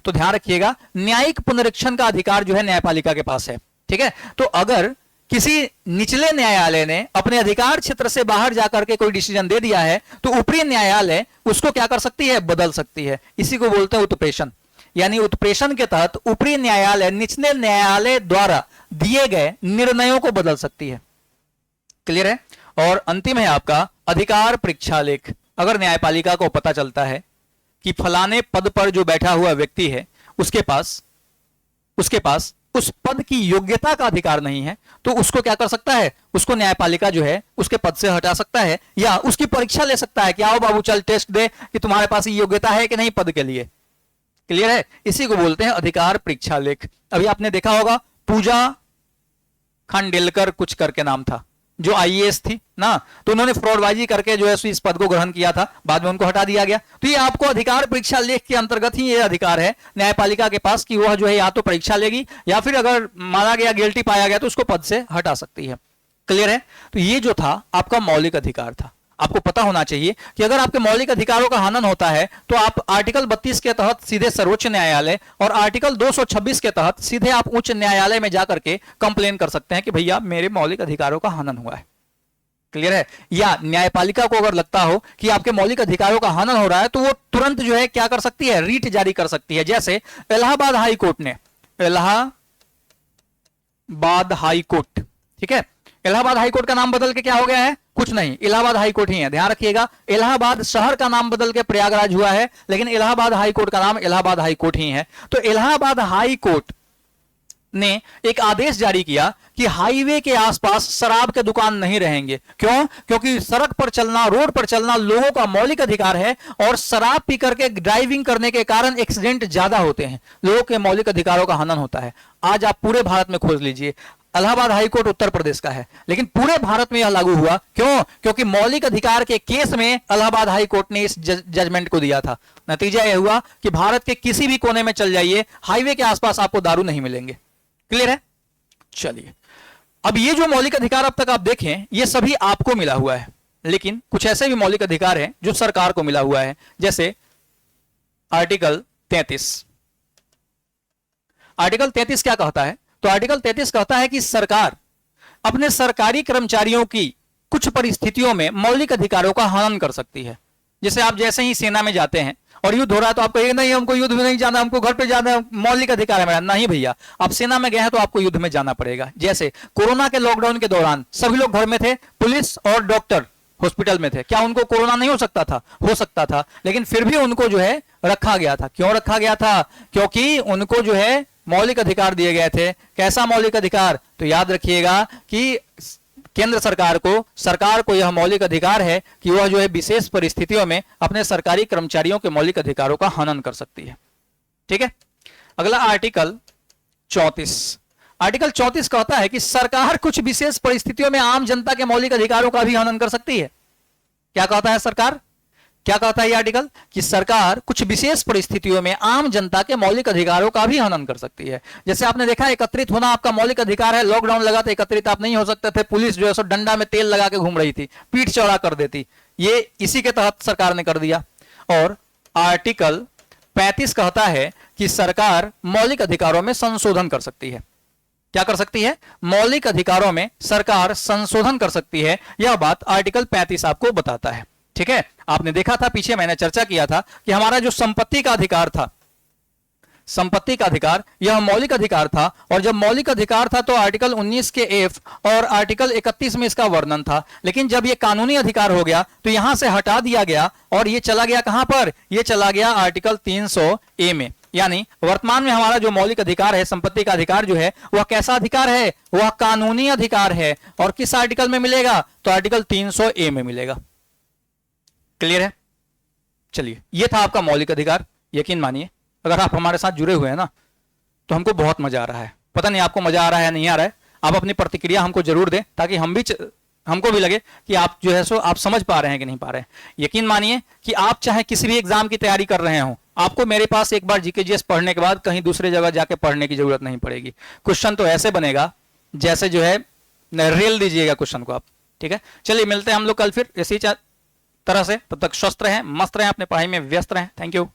तो ध्यान रखिएगा, न्यायिक पुनरीक्षण का अधिकार जो है न्यायपालिका के पास है। ठीक है। तो अगर किसी निचले न्यायालय ने अपने अधिकार क्षेत्र से बाहर जाकर के कोई डिसीजन दे दिया है, तो ऊपरी न्यायालय उसको क्या कर सकती है? बदल सकती है। इसी को बोलते हैं उत्प्रेषण। यानी उत्प्रेषण के तहत ऊपरी न्यायालय निचले न्यायालय द्वारा दिए गए निर्णयों को बदल सकती है। क्लियर है? और अंतिम है आपका अधिकार परीक्षालेख। अगर न्यायपालिका को पता चलता है कि फलाने पद पर जो बैठा हुआ व्यक्ति है उसके पास उस पद की योग्यता का अधिकार नहीं है, तो उसको क्या कर सकता है? उसको न्यायपालिका जो है उसके पद से हटा सकता है, या उसकी परीक्षा ले सकता है कि आओ बाबू चल टेस्ट दे कि तुम्हारे पास ये योग्यता है कि नहीं पद के लिए। क्लियर है? इसी को बोलते हैं अधिकार परीक्षा लेख। अभी आपने देखा होगा पूजा खांडेलकर कुछ करके नाम था, जो आईएएस थी ना, तो उन्होंने फ्रॉडबाजी करके जो है इस पद को ग्रहण किया था, बाद में उनको हटा दिया गया। तो ये आपको अधिकार परीक्षा लेख के अंतर्गत ही ये अधिकार है न्यायपालिका के पास कि वह जो है या तो परीक्षा लेगी या फिर अगर माना गया गिल्टी पाया गया तो उसको पद से हटा सकती है। क्लियर है? तो ये जो था आपका मौलिक अधिकार था। आपको पता होना चाहिए कि अगर आपके मौलिक अधिकारों का हनन होता है तो आप आर्टिकल 32 के तहत सीधे सर्वोच्च न्यायालय और आर्टिकल 226 के तहत सीधे आप उच्च न्यायालय में जाकर के कंप्लेन कर सकते हैं कि भैया मेरे मौलिक अधिकारों का हनन हुआ है। क्लियर है? या न्यायपालिका को अगर लगता हो कि आपके मौलिक अधिकारों का हनन हो रहा है तो वो तुरंत जो है क्या कर सकती है? रीट जारी कर सकती है। जैसे इलाहाबाद हाई कोर्ट ने, इलाहाबाद हाई कोर्ट, ठीक है, इलाहाबाद हाई कोर्ट का नाम बदल के क्या हो गया है? कुछ नहीं, इलाहाबाद हाई कोर्ट ही है। ध्यान रखिएगा, इलाहाबाद शहर का नाम बदल के प्रयागराज हुआ है, लेकिन इलाहाबाद हाई कोर्ट का नाम इलाहाबाद हाई कोर्ट ही है। तो इलाहाबाद हाई कोर्ट ने एक आदेश जारी किया कि हाईवे के आसपास शराब के दुकान नहीं रहेंगे। क्यों? क्योंकि सड़क पर चलना, रोड पर चलना लोगों का मौलिक अधिकार है और शराब पी करके ड्राइविंग करने के कारण एक्सीडेंट ज्यादा होते हैं, लोगों के मौलिक अधिकारों का हनन होता है। आज आप पूरे भारत में खोज लीजिए, इलाहाबाद हाईकोर्ट उत्तर प्रदेश का है, लेकिन पूरे भारत में यह लागू हुआ। क्यों? क्योंकि मौलिक अधिकार के केस में इलाहाबाद हाईकोर्ट ने इस जजमेंट को दिया था। नतीजा यह हुआ कि भारत के किसी भी कोने में चल जाइए, हाईवे के आसपास आपको दारू नहीं मिलेंगे। क्लियर है? चलिए, अब ये जो मौलिक अधिकार अब तक आप देखें, ये सभी आपको मिला हुआ है, लेकिन कुछ ऐसे भी मौलिक अधिकार हैं जो सरकार को मिला हुआ है। जैसे आर्टिकल 33। आर्टिकल 33 क्या कहता है? तो आर्टिकल 33 कहता है कि सरकार अपने सरकारी कर्मचारियों की कुछ परिस्थितियों में मौलिक अधिकारों का हनन कर सकती है। जैसे आप जैसे ही सेना में जाते हैं और युद्ध हो रहा है तो आप कहिए नहीं हमको युद्ध में नहीं जाना, हमको घर पे जाना है, मौलिक अधिकार है मेरा। नहीं भैया, आप सेना में गए हैं तो आपको युद्ध में जाना पड़ेगा। जैसे कोरोना के लॉकडाउन के दौरान सभी लोग घर में थे, पुलिस और डॉक्टर हॉस्पिटल में थे। क्या उनको कोरोना नहीं हो सकता था? हो सकता था, लेकिन फिर भी उनको जो है रखा गया था। क्यों रखा गया था? क्योंकि उनको जो है मौलिक अधिकार दिए गए थे। कैसा मौलिक अधिकार? तो याद रखिएगा कि केंद्र सरकार को यह मौलिक अधिकार है कि वह जो है विशेष परिस्थितियों में अपने सरकारी कर्मचारियों के मौलिक अधिकारों का हनन कर सकती है। ठीक है। अगला आर्टिकल 34। आर्टिकल 34 कहता है कि सरकार कुछ विशेष परिस्थितियों में आम जनता के मौलिक अधिकारों का भी हनन कर सकती है। क्या कहता है सरकार? क्या कहता है ये आर्टिकल? कि सरकार कुछ विशेष परिस्थितियों में आम जनता के मौलिक अधिकारों का भी हनन कर सकती है। जैसे आपने देखा, एकत्रित होना आपका मौलिक अधिकार है। लॉकडाउन लगा तो एकत्रित आप नहीं हो सकते थे। पुलिस जो है सो डंडा में तेल लगा के घूम रही थी, पीठ चौड़ा कर देती। ये इसी के तहत सरकार ने कर दिया। और आर्टिकल 35 कहता है कि सरकार मौलिक अधिकारों में संशोधन कर सकती है। क्या कर सकती है? मौलिक अधिकारों में सरकार संशोधन कर सकती है। यह बात आर्टिकल 35 आपको बताता है। ठीक है, आपने देखा था पीछे मैंने चर्चा किया था कि हमारा जो संपत्ति का अधिकार था, संपत्ति का अधिकार यह मौलिक अधिकार था, और जब मौलिक अधिकार था तो आर्टिकल 19 के एफ और आर्टिकल 31 में इसका वर्णन था। लेकिन जब यह कानूनी अधिकार हो गया तो यहां से हटा दिया गया और यह चला गया कहां पर? यह चला गया आर्टिकल 300 ए में। यानी वर्तमान में हमारा जो मौलिक अधिकार है, संपत्ति का अधिकार जो है, वह कैसा अधिकार है? वह कानूनी अधिकार है। और किस आर्टिकल में मिलेगा? तो आर्टिकल 300 ए में मिलेगा। क्लियर है? चलिए, यह था आपका मौलिक अधिकार। यकीन मानिए अगर आप हमारे साथ जुड़े हुए हैं ना तो हमको बहुत मजा आ रहा है। पता नहीं आपको मजा आ रहा है या नहीं आ रहा है, आप अपनी प्रतिक्रिया हमको जरूर दें ताकि हमको भी लगे कि आप जो है सो आप समझ पा रहे हैं कि नहीं पा रहे हैं। यकीन मानिए कि आप चाहे किसी भी एग्जाम की तैयारी कर रहे हो, आपको मेरे पास एक बार जीके जीएस पढ़ने के बाद कहीं दूसरे जगह जाके पढ़ने की जरूरत नहीं पड़ेगी। क्वेश्चन तो ऐसे बनेगा जैसे जो है रेल दीजिएगा क्वेश्चन को आप। ठीक है, चलिए मिलते हैं हम लोग कल फिर इसी तरह से। तब तक स्वस्थ रहें, मस्त रहें, अपने पढ़ाई में व्यस्त रहें। Thank you.